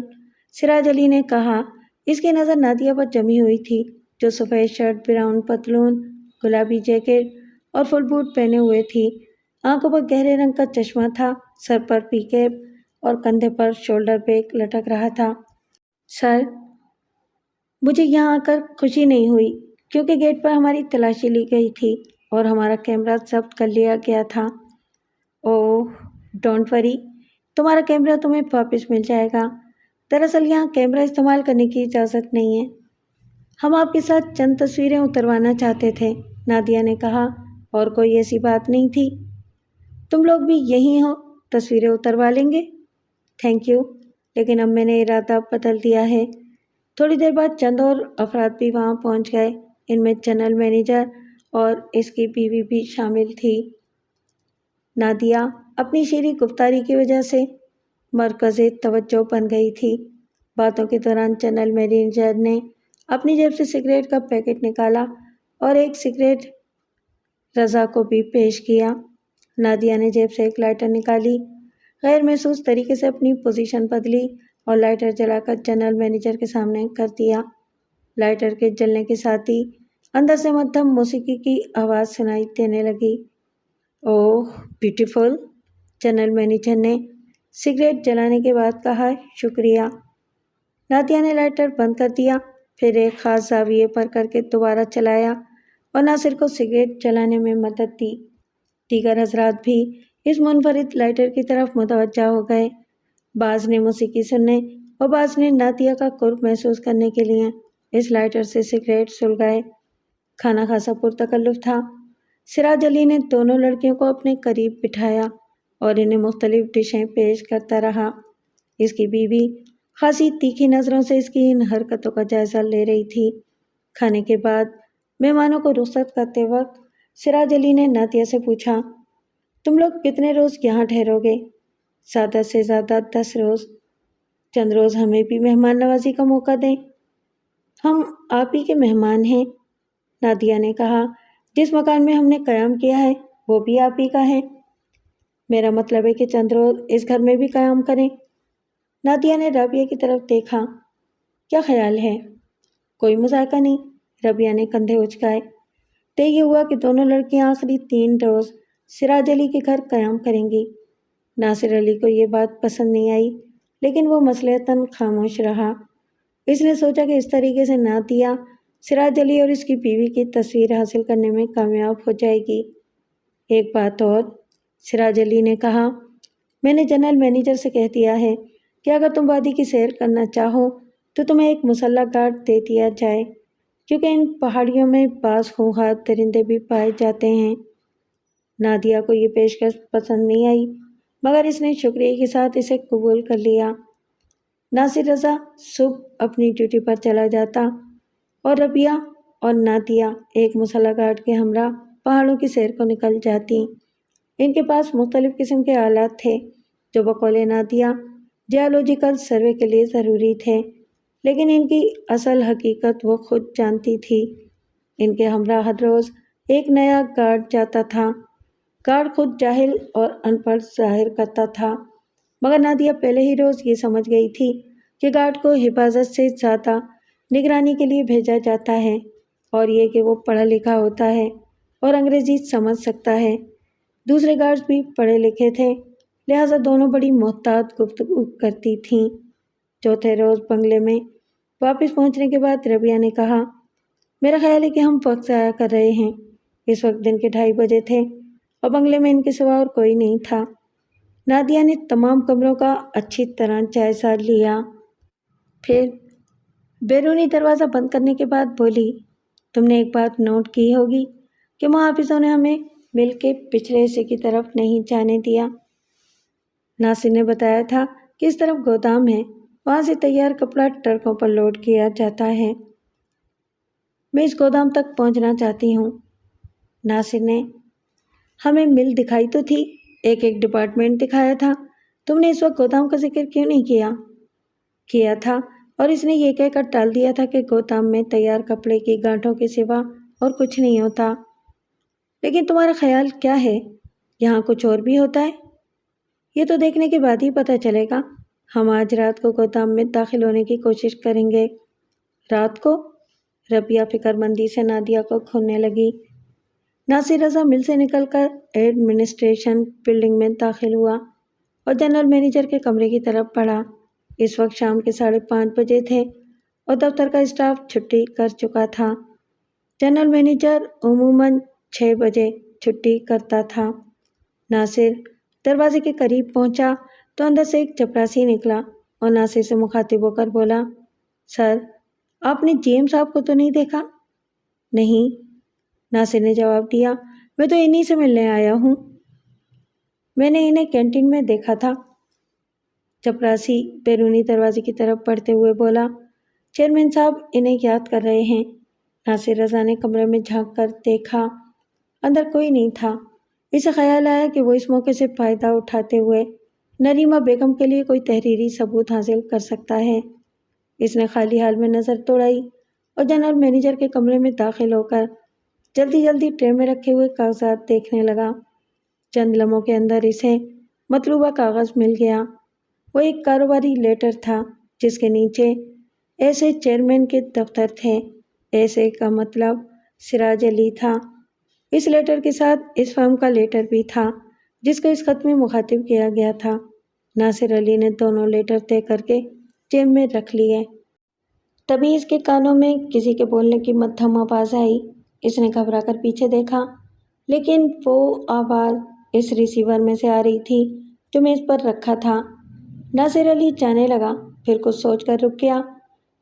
سراج علی نے کہا۔ اس کی نظر نادیہ پر جمی ہوئی تھی، جو سفید شرٹ، براؤن پتلون، گلابی جیکٹ اور فل بوٹ پہنے ہوئے تھی۔ آنکھوں پر گہرے رنگ کا چشمہ تھا، سر پر پی کیپ اور کندھے پر شولڈر بیگ لٹک رہا تھا۔ سر، مجھے یہاں آ کر خوشی نہیں ہوئی کیونکہ گیٹ پر ہماری تلاشی لی گئی تھی اور ہمارا کیمرہ ضبط کر لیا گیا تھا۔ اوہ، ڈونٹ وری، تمہارا کیمرہ تمہیں واپس مل جائے گا۔ دراصل یہاں کیمرہ استعمال کرنے کی اجازت نہیں ہے۔ ہم آپ کے ساتھ چند تصویریں اتروانا چاہتے تھے، نادیہ نے کہا، اور کوئی ایسی بات نہیں تھی۔ تم لوگ بھی یہیں ہو، تصویریں اتروا لیں گے؟ تھینک یو، لیکن اب میں نے ارادہ بدل دیا ہے۔ تھوڑی دیر بعد چند اور افراد بھی وہاں پہنچ گئے، ان میں جنرل مینیجر اور اس کی بیوی بھی شامل تھی۔ نادیہ اپنی شیریں گفتاری کی وجہ سے مرکز توجہ بن گئی تھی۔ باتوں کے دوران جنرل مینیجر نے اپنی جیب سے سگریٹ کا پیکٹ نکالا اور ایک سگریٹ رضا کو بھی پیش کیا۔ نادیہ نے جیب سے ایک لائٹر نکالی، غیر محسوس طریقے سے اپنی پوزیشن بدلی اور لائٹر جلا کر جنرل مینیجر کے سامنے کر دیا۔ لائٹر کے جلنے کے ساتھ ہی اندر سے مدھم موسیقی کی آواز سنائی دینے لگی۔ اوہ بیوٹیفل، جنرل مینیجر نے سگریٹ جلانے کے بعد کہا، شکریہ۔ نادیہ نے لائٹر بند کر دیا، پھر ایک خاص زاویے پر کر کے دوبارہ چلایا اور ناصر کو سگریٹ جلانے میں مدد دی۔ دیگر حضرات بھی اس منفرد لائٹر کی طرف متوجہ ہو گئے۔ بعض نے موسیقی سننے اور بعض نے نادیہ کا قرب محسوس کرنے کے لیے اس لائٹر سے سگریٹ سلگائے۔ کھانا خاصا پرتکلف تھا۔ سراج علی نے دونوں لڑکیوں کو اپنے قریب بٹھایا اور انہیں مختلف ڈشیں پیش کرتا رہا۔ اس کی بیوی خاصی تیکھی نظروں سے اس کی ان حرکتوں کا جائزہ لے رہی تھی۔ کھانے کے بعد مہمانوں کو رخصت کرتے وقت سراج علی نے نادیہ سے پوچھا، تم لوگ کتنے روز یہاں ٹھہرو گے؟ زیادہ سے زیادہ 10 روز۔ چند روز ہمیں بھی مہمان نوازی کا موقع دیں۔ ہم آپ ہی کے مہمان ہیں، نادیہ نے کہا۔ جس مکان میں ہم نے قیام کیا ہے وہ بھی آپ ہی کا ہے۔ میرا مطلب ہے کہ چند روز اس گھر میں بھی قیام کریں۔ نادیہ نے رابعہ کی طرف دیکھا۔ کیا خیال ہے؟ کوئی مذائقہ نہیں، رابعہ نے کندھے اچکائے۔ طے یہ ہوا کہ دونوں لڑکیاں آخری 3 روز سراج علی کے گھر قیام کریں گی۔ ناصر علی کو یہ بات پسند نہیں آئی، لیکن وہ مصلحتاً خاموش رہا۔ اس نے سوچا کہ اس طریقے سے نادیہ سراج علی اور اس کی بیوی کی تصویر حاصل کرنے میں کامیاب ہو جائے گی۔ ایک بات اور، سراج علی نے کہا، میں نے جنرل مینیجر سے کہہ دیا ہے کہ اگر تم وادی کی سیر کرنا چاہو تو تمہیں ایک مسلح گارڈ دے دیا جائے، کیونکہ ان پہاڑیوں میں بعض خونخوار درندے بھی پائے جاتے ہیں۔ نادیہ کو یہ پیشکش پسند نہیں آئی، مگر اس نے شکریہ کے ساتھ اسے قبول کر لیا۔ ناصر رضا صبح اپنی ڈیوٹی پر چلا جاتا اور رابعہ اور نادیہ ایک مسلح گارڈ کے ہمراہ پہاڑوں کی سیر کو نکل جاتی۔ ان کے پاس مختلف قسم کے آلات تھے جو بقول نادیہ جیولوجیکل سروے کے لیے ضروری تھے، لیکن ان کی اصل حقیقت وہ خود جانتی تھی۔ ان کے ہمراہ ہر روز ایک نیا گارڈ جاتا تھا۔ گارڈ خود جاہل اور ان پڑھ ظاہر کرتا تھا، مگر نادیہ پہلے ہی روز یہ سمجھ گئی تھی کہ گارڈ کو حفاظت سے زیادہ نگرانی کے لیے بھیجا جاتا ہے، اور یہ کہ وہ پڑھا لکھا ہوتا ہے اور انگریزی سمجھ سکتا ہے۔ دوسرے گارڈز بھی پڑھے لکھے تھے، لہٰذا دونوں بڑی محتاط گفتگو کرتی تھیں۔ چوتھے روز بنگلے میں واپس پہنچنے کے بعد رابعہ نے کہا، میرا خیال ہے کہ ہم وقت ضائع کر رہے ہیں۔ اس وقت دن کے 2:30 بجے تھے اور بنگلے میں ان کے سوا اور کوئی نہیں تھا۔ نادیہ نے تمام کمروں کا اچھی طرح جائزہ لیا، پھر بیرونی دروازہ بند کرنے کے بعد بولی، تم نے ایک بات نوٹ کی ہوگی کہ محافظوں نے ہمیں مل کے پچھلے حصے کی طرف نہیں جانے دیا۔ ناصر نے بتایا تھا کہ اس طرف گودام ہے، وہاں سے تیار کپڑا ٹرکوں پر لوڈ کیا جاتا ہے۔ میں اس گودام تک پہنچنا چاہتی ہوں۔ ناصر نے، ہمیں مل دکھائی تو تھی، ایک ڈپارٹمنٹ دکھایا تھا، تم نے اس وقت گودام کا ذکر کیوں نہیں کیا؟ کیا تھا، اور اس نے یہ کہہ کر ٹال دیا تھا کہ گودام میں تیار کپڑے کی گانٹھوں کے سوا اور کچھ نہیں ہوتا۔ لیکن تمہارا خیال کیا ہے، یہاں کچھ اور بھی ہوتا ہے؟ یہ تو دیکھنے کے بعد ہی پتہ چلے گا۔ ہم آج رات کو گودام میں داخل ہونے کی کوشش کریں گے۔ رات کو؟ رابعہ فکر مندی سے نادیہ کو گھورنے لگی۔ ناصر رضا مل سے نکل کر ایڈمنسٹریشن بلڈنگ میں داخل ہوا اور جنرل مینیجر کے کمرے کی طرف بڑھا۔ اس وقت شام کے 5:30 بجے تھے اور دفتر کا اسٹاف چھٹی کر چکا تھا۔ جنرل مینیجر عموماً 6 بجے چھٹی کرتا تھا۔ ناصر دروازے کے قریب پہنچا تو اندر سے ایک چپراسی نکلا اور ناصر سے مخاطب ہو کر بولا، سر، آپ نے جی ایم صاحب کو تو نہیں دیکھا؟ نہیں، ناصر نے جواب دیا، میں تو انہی سے ملنے آیا ہوں۔ میں نے انہیں کینٹین میں دیکھا تھا۔ چپراسی بیرونی دروازے کی طرف بڑھتے ہوئے بولا، چیئرمین صاحب انہیں یاد کر رہے ہیں۔ ناصر رضا نے کمرے میں جھانک کر دیکھا، اندر کوئی نہیں تھا۔ اسے خیال آیا کہ وہ اس موقع سے فائدہ اٹھاتے ہوئے نریمہ بیگم کے لیے کوئی تحریری ثبوت حاصل کر سکتا ہے۔ اس نے خالی حال میں نظر دوڑائی اور جنرل مینیجر کے کمرے میں داخل ہو کر جلدی جلدی ٹرے میں رکھے ہوئے کاغذات دیکھنے لگا۔ چند لمحوں کے اندر اسے مطلوبہ کاغذ مل گیا۔ وہ ایک کاروباری لیٹر تھا جس کے نیچے ایسے چیئرمین کے دفتر تھے۔ ایسے کا مطلب سراج علی تھا۔ اس لیٹر کے ساتھ اس فرم کا لیٹر بھی تھا جس کو اس خط میں مخاطب کیا گیا تھا۔ ناصر علی نے دونوں لیٹر طے کر کے جیب میں رکھ لیے۔ تبھی اس کے کانوں میں کسی کے بولنے کی مدھم آواز آئی۔ اس نے گھبرا کر پیچھے دیکھا، لیکن وہ آواز اس ریسیور میں سے آ رہی تھی جو میز پر رکھا تھا۔ ناصر علی جانے لگا، پھر کچھ سوچ کر رک گیا۔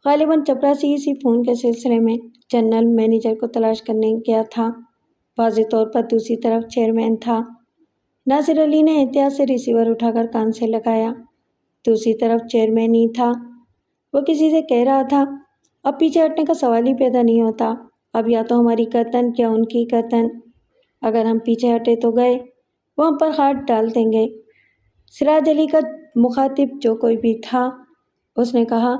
غالباً چپراسی اسی فون کے سلسلے میں جنرل مینیجر کو تلاش کرنے گیا تھا۔ واضح طور پر دوسری طرف چیئرمین تھا۔ ناصر علی نے احتیاط سے ریسیور اٹھا کر کان سے لگایا۔ دوسری طرف چیئرمین ہی تھا۔ وہ کسی سے کہہ رہا تھا، اب پیچھے ہٹنے کا سوال ہی پیدا نہیں ہوتا، اب یا تو ہماری گردن یا ان کی گردن۔ اگر ہم پیچھے ہٹے تو گئے۔ وہ ہم پر ہاتھ ڈال دیں گے۔ سراج علی کا مخاطب جو کوئی بھی تھا اس نے کہا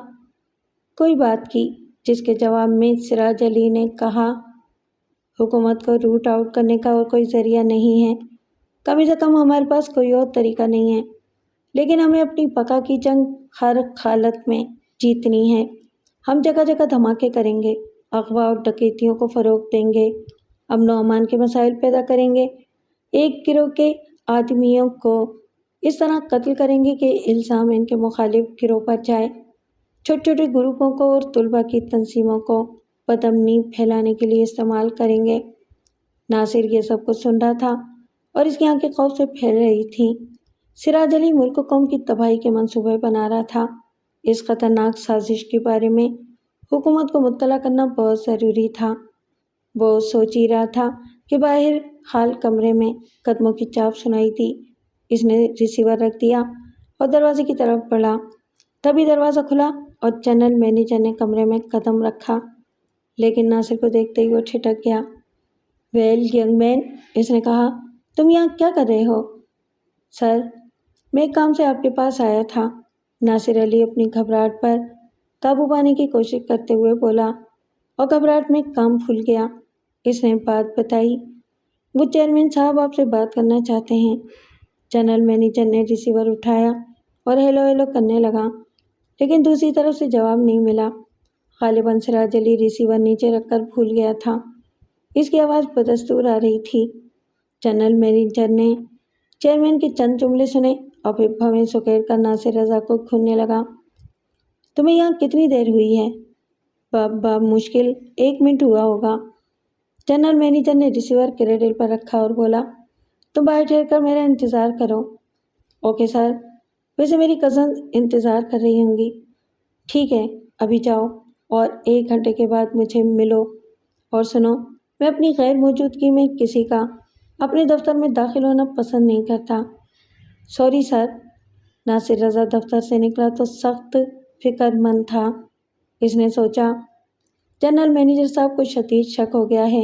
کوئی بات کی، جس کے جواب میں سراج علی نے کہا حکومت کو روٹ آؤٹ کرنے کا اور کوئی ذریعہ نہیں ہے، کم سے کم ہمارے پاس کوئی اور طریقہ نہیں ہے، لیکن ہمیں اپنی بقا کی جنگ ہر حالت میں جیتنی ہے۔ ہم جگہ جگہ دھماکے کریں گے، اغوا اور ڈکیتیوں کو فروغ دیں گے، امن و امان کے مسائل پیدا کریں گے، ایک گروہ کے آدمیوں کو اس طرح قتل کریں گے کہ الزام ان کے مخالف گروہ پر جائے، چھوٹے چھوٹے گروپوں کو اور طلباء کی تنظیموں کو بدامنی پھیلانے کے لیے استعمال کریں گے۔ ناصر یہ سب کچھ سن رہا تھا اور اس کی آنکھیں خوف سے پھیل رہی تھیں۔ سراج علی ملک و قوم کی تباہی کے منصوبے بنا رہا تھا۔ اس خطرناک سازش کے بارے میں حکومت کو مطلع کرنا بہت ضروری تھا۔ وہ سوچ ہی رہا تھا کہ باہر حال کمرے میں قدموں کی چاپ سنائی دی۔ اس نے ریسیور رکھ دیا اور دروازے کی طرف بڑھا۔ تبھی دروازہ کھلا اور جنرل مینیجر نے کمرے میں قدم رکھا، لیکن ناصر کو دیکھتے ہی وہ ٹھٹک گیا۔ ویل ینگ مین، اس نے کہا، تم یہاں کیا کر رہے ہو؟ سر، میں ایک کام سے آپ کے پاس آیا تھا۔ ناصر علی اپنی گھبراہٹ پر قابو پانے کی کوشش کرتے ہوئے بولا اور گھبراہٹ میں کام پھول گیا۔ اس نے بات بتائی، وہ چیئرمین صاحب آپ سے بات کرنا چاہتے ہیں۔ جنرل مینیجر نے ریسیور اٹھایا اور ہیلو ہیلو کرنے لگا، لیکن دوسری طرف سے جواب نہیں ملا۔ غالباً سراج علی ریسیور نیچے رکھ کر بھول گیا تھا۔ اس کی آواز بدستور آ رہی تھی۔ جنرل مینیجر نے چیئرمین کے چند جملے سنے اور پھر بھویں سکیڑ کر ناصر رضا کو گھورنے لگا۔ تمہیں یہاں کتنی دیر ہوئی ہے؟ مشکل 1 منٹ ہوا ہوگا۔ جنرل مینیجر نے ریسیور کریڈل پر رکھا اور بولا، تم باہر ٹھہر کر میرا انتظار کرو۔ اوکے سر، ویسے میری کزن انتظار کر رہی ہوں گی۔ ٹھیک ہے، ابھی جاؤ اور 1 گھنٹے کے بعد مجھے ملو۔ اور سنو، میں اپنی غیر موجودگی میں کسی کا اپنے دفتر میں داخل ہونا پسند نہیں کرتا۔ Sorry sir. ناصر رضا دفتر سے نکلا تو سخت فکر مند تھا۔ اس نے سوچا جنرل مینیجر صاحب کو شدید شک ہو گیا ہے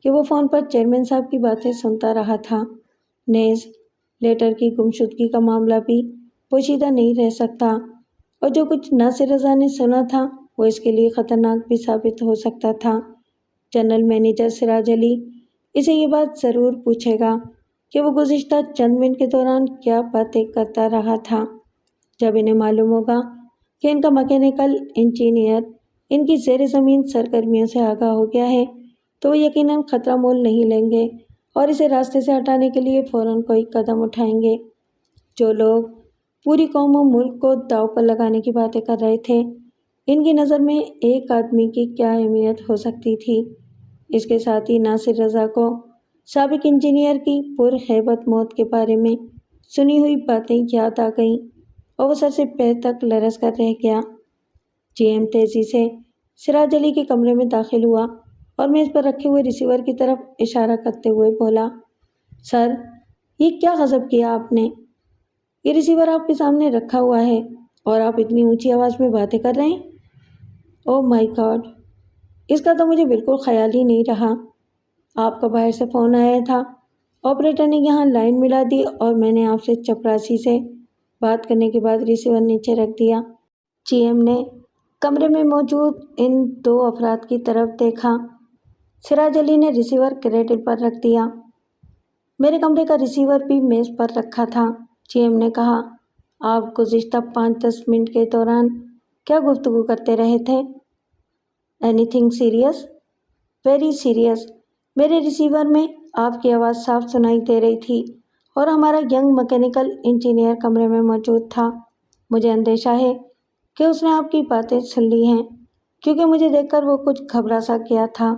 کہ وہ فون پر چیئرمین صاحب کی باتیں سنتا رہا تھا۔ نیز لیٹر کی گمشدگی کا معاملہ بھی پوشیدہ نہیں رہ سکتا، اور جو کچھ ناصر رضا نے سنا تھا وہ اس کے لیے خطرناک بھی ثابت ہو سکتا تھا۔ جنرل مینیجر سراج علی اسے یہ بات ضرور پوچھے گا کہ وہ گزشتہ چند منٹ کے دوران کیا باتیں کرتا رہا تھا۔ جب انہیں معلوم ہوگا کہ ان کا میکینیکل انجینئر ان کی زیر زمین سرگرمیوں سے آگاہ ہو گیا ہے تو وہ یقیناً خطرہ مول نہیں لیں گے اور اسے راستے سے ہٹانے کے لیے فوراً کوئی قدم اٹھائیں گے۔ جو لوگ پوری قوم و ملک کو داؤ پر لگانے کی باتیں کر رہے تھے، ان کی نظر میں ایک آدمی کی کیا اہمیت ہو سکتی تھی؟ اس کے ساتھ ہی ناصر رضا کو سابق انجینئر کی پرہیبت موت کے بارے میں سنی ہوئی باتیں یاد آ گئیں اور وہ سر سے پیر تک لرز کر رہ گیا۔ جی ایم تیزی سے سراج علی کے کمرے میں داخل ہوا اور میز پر رکھے ہوئے ریسیور کی طرف اشارہ کرتے ہوئے بولا، سر، یہ کیا غضب کیا آپ نے؟ یہ ریسیور آپ کے سامنے رکھا ہوا ہے اور آپ اتنی اونچی آواز میں باتیں کر رہے ہیں؟ او مائی گاڈ، اس کا تو مجھے بالکل خیال ہی نہیں رہا۔ آپ کا باہر سے فون آیا تھا، آپریٹر نے یہاں لائن ملا دی اور میں نے آپ سے چپراسی سے بات کرنے کے بعد ریسیور نیچے رکھ دیا۔ جی ایم نے کمرے میں موجود ان 2 افراد کی طرف دیکھا۔ سراج علی نے ریسیور کریڈل پر رکھ دیا۔ میرے کمرے کا ریسیور بھی میز پر رکھا تھا، جی ایم نے کہا۔ آپ گزشتہ 5-10 منٹ کے دوران کیا گفتگو کرتے رہے تھے؟ Any thing serious? Very serious. میرے ریسیور میں آپ کی آواز صاف سنائی دے رہی تھی اور ہمارا ینگ میکینیکل انجینئر کمرے میں موجود تھا۔ مجھے اندیشہ ہے کہ اس نے آپ کی باتیں سن لی ہیں، کیونکہ مجھے دیکھ کر وہ کچھ گھبرا سا گیا تھا۔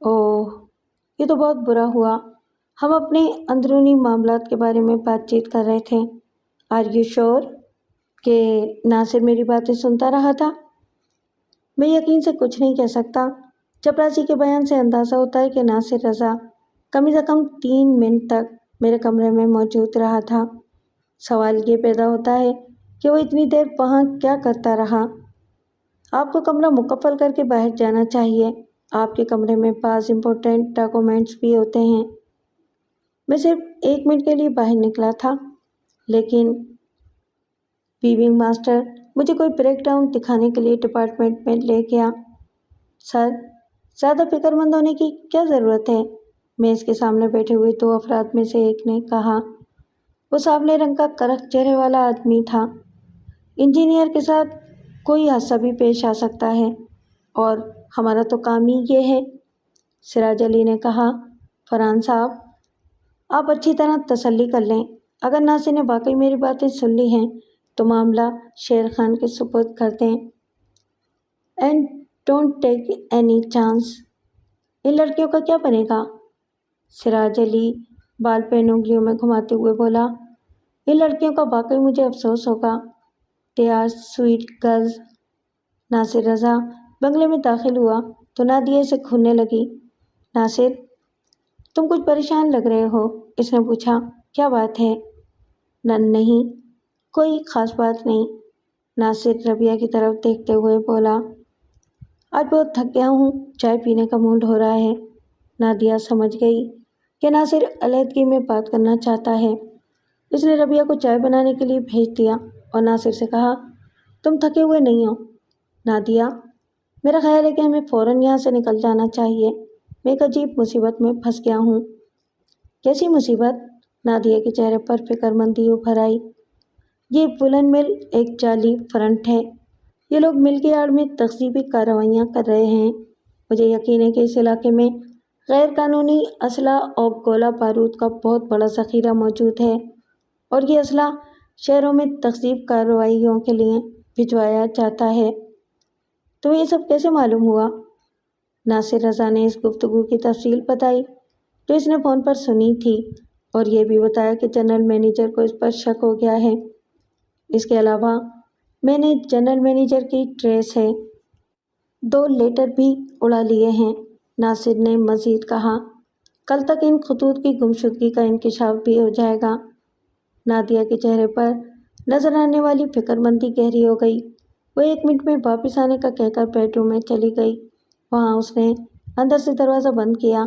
اوہ، یہ تو بہت برا ہوا۔ ہم اپنے اندرونی معاملات کے بارے میں بات چیت کر رہے تھے۔ آر یو شور کہ ناصر میری باتیں سنتا رہا تھا؟ میں یقین سے کچھ نہیں کہہ سکتا۔ چپراسی کے بیان سے اندازہ ہوتا ہے کہ ناصر رضا کم از کم 3 منٹ تک میرے کمرے میں موجود رہا تھا۔ سوال یہ پیدا ہوتا ہے کہ وہ اتنی دیر وہاں کیا کرتا رہا؟ آپ کو کمرہ مقفل کر کے باہر جانا چاہیے۔ آپ کے کمرے میں بعض امپورٹنٹ ڈاکومنٹس بھی ہوتے ہیں۔ میں صرف 1 منٹ کے لیے باہر نکلا تھا، لیکن ویونگ ماسٹر مجھے کوئی بریک ڈاؤن دکھانے کے لیے ڈپارٹمنٹ میں لے گیا۔ سر، زیادہ فکر مند ہونے کی کیا ضرورت ہے؟ میز کے سامنے بیٹھے ہوئے 2 افراد میں سے ایک نے کہا۔ وہ سانولے رنگ کا کرخ چہرے والا آدمی تھا۔ انجینئر کے ساتھ کوئی حادثہ بھی پیش آ سکتا ہے، اور ہمارا تو کام ہی یہ ہے، سراج علی نے کہا۔ فرحان صاحب، آپ اچھی طرح تسلی کر لیں۔ اگر ناصر نے واقعی میری باتیں سن لی ہیں تو معاملہ شیر خان کے سپرد کر دیں۔ And don't take any chance. ان لڑکیوں کا کیا بنے گا؟ سراج علی بال پین انگلیوں میں گھماتے ہوئے بولا۔ ان لڑکیوں کا واقعی مجھے افسوس ہوگا۔ They are sweet girls. Nasir Raza بنگلے میں داخل ہوا تو نادیہ سے کھولنے لگی۔ ناصر، تم کچھ پریشان لگ رہے ہو، اس نے پوچھا۔ کیا بات ہے؟ نہیں، کوئی خاص بات نہیں، ناصر ربیہ کی طرف دیکھتے ہوئے بولا۔ آج بہت تھک گیا ہوں، چائے پینے کا موڈ ہو رہا ہے۔ نادیہ سمجھ گئی کہ ناصر علیحدگی میں بات کرنا چاہتا ہے۔ اس نے ربیہ کو چائے بنانے کے لیے بھیج دیا اور ناصر سے کہا، تم تھکے ہوئے نہیں ہو؟ نادیہ، میرا خیال ہے کہ ہمیں فوراً یہاں سے نکل جانا چاہیے، میں ایک عجیب مصیبت میں پھنس گیا ہوں۔ کیسی مصیبت؟ نادیہ کے چہرے پر فکر مندی ابھر آئی۔ یہ وولن مل ایک جعلی فرنٹ ہے۔ یہ لوگ مل کی آڑ میں تخریبی کارروائیاں کر رہے ہیں۔ مجھے یقین ہے کہ اس علاقے میں غیر قانونی اسلحہ اور گولہ بارود کا بہت بڑا ذخیرہ موجود ہے، اور یہ اسلحہ شہروں میں تخریب کارروائیوں کے لیے بھجوایا جاتا ہے۔ تمہیں یہ سب کیسے معلوم ہوا؟ ناصر رضا نے اس گفتگو کی تفصیل بتائی جو اس نے فون پر سنی تھی، اور یہ بھی بتایا کہ جنرل مینیجر کو اس پر شک ہو گیا ہے۔ اس کے علاوہ میں نے جنرل مینیجر کی ٹریس ہے 2 لیٹر بھی اڑا لیے ہیں۔ ناصر نے مزید کہا، کل تک ان خطوط کی گمشدگی کا انکشاف بھی ہو جائے گا۔ نادیہ کے چہرے پر نظر آنے والی فکر مندی گہری ہو گئی۔ وہ 1 منٹ میں واپس آنے کا کہہ کر بیڈ روم میں چلی گئی۔ وہاں اس نے اندر سے دروازہ بند کیا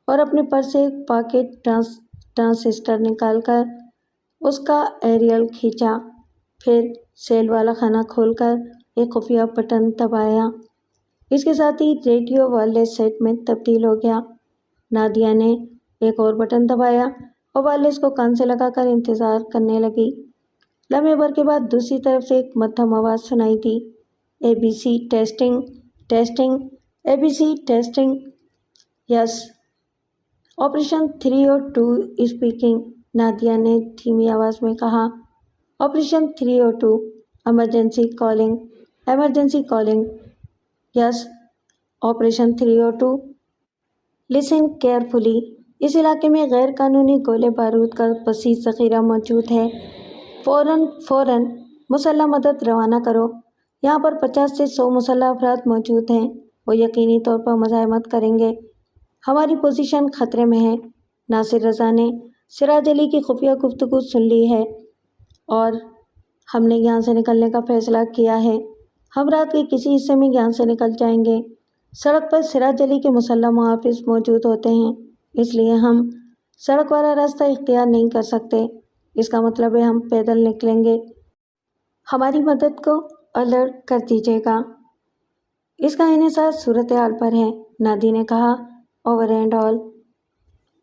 اور اپنے پرس سے ایک پاکٹ ٹرانسسٹر نکال کر اس کا ایریل کھینچا، پھر سیل والا خانہ کھول کر ایک خفیہ بٹن دبایا۔ اس کے ساتھ ہی ریڈیو وائرلیس سیٹ میں تبدیل ہو گیا۔ نادیہ نے ایک اور بٹن دبایا اور وائرلیس کو کان سے لگا کر انتظار کرنے لگی۔ لمحے بھر کے بعد دوسری طرف سے ایک مدھم آواز سنائی دی، ABC testing, testing, ABC testing, yes, operation 302 speaking, Nadia نے دھیمی آواز میں کہا۔ Operation 302، emergency calling, emergency calling, yes, operation 302۔ Listen carefully, اس علاقے میں غیر قانونی گولے بارود کا وسیع ذخیرہ موجود ہے۔ فوراً مسلح مدد روانہ کرو۔ یہاں پر 50 سے 100 مسلح افراد موجود ہیں۔ وہ یقینی طور پر مزاحمت کریں گے۔ ہماری پوزیشن خطرے میں ہے۔ ناصر رضا نے سراج علی کی خفیہ گفتگو سن لی ہے، اور ہم نے یہاں سے نکلنے کا فیصلہ کیا ہے۔ ہم رات کے کسی حصے میں یہاں سے نکل جائیں گے۔ سڑک پر سراج علی کے مسلح محافظ موجود ہوتے ہیں، اس لیے ہم سڑک والا راستہ اختیار نہیں کر سکتے۔ اس کا مطلب ہے ہم پیدل نکلیں گے۔ ہماری مدد کو الرٹ کر دیجیے گا۔ اس کا انحصار صورتحال پر ہے، نادی نے کہا۔ Over and all.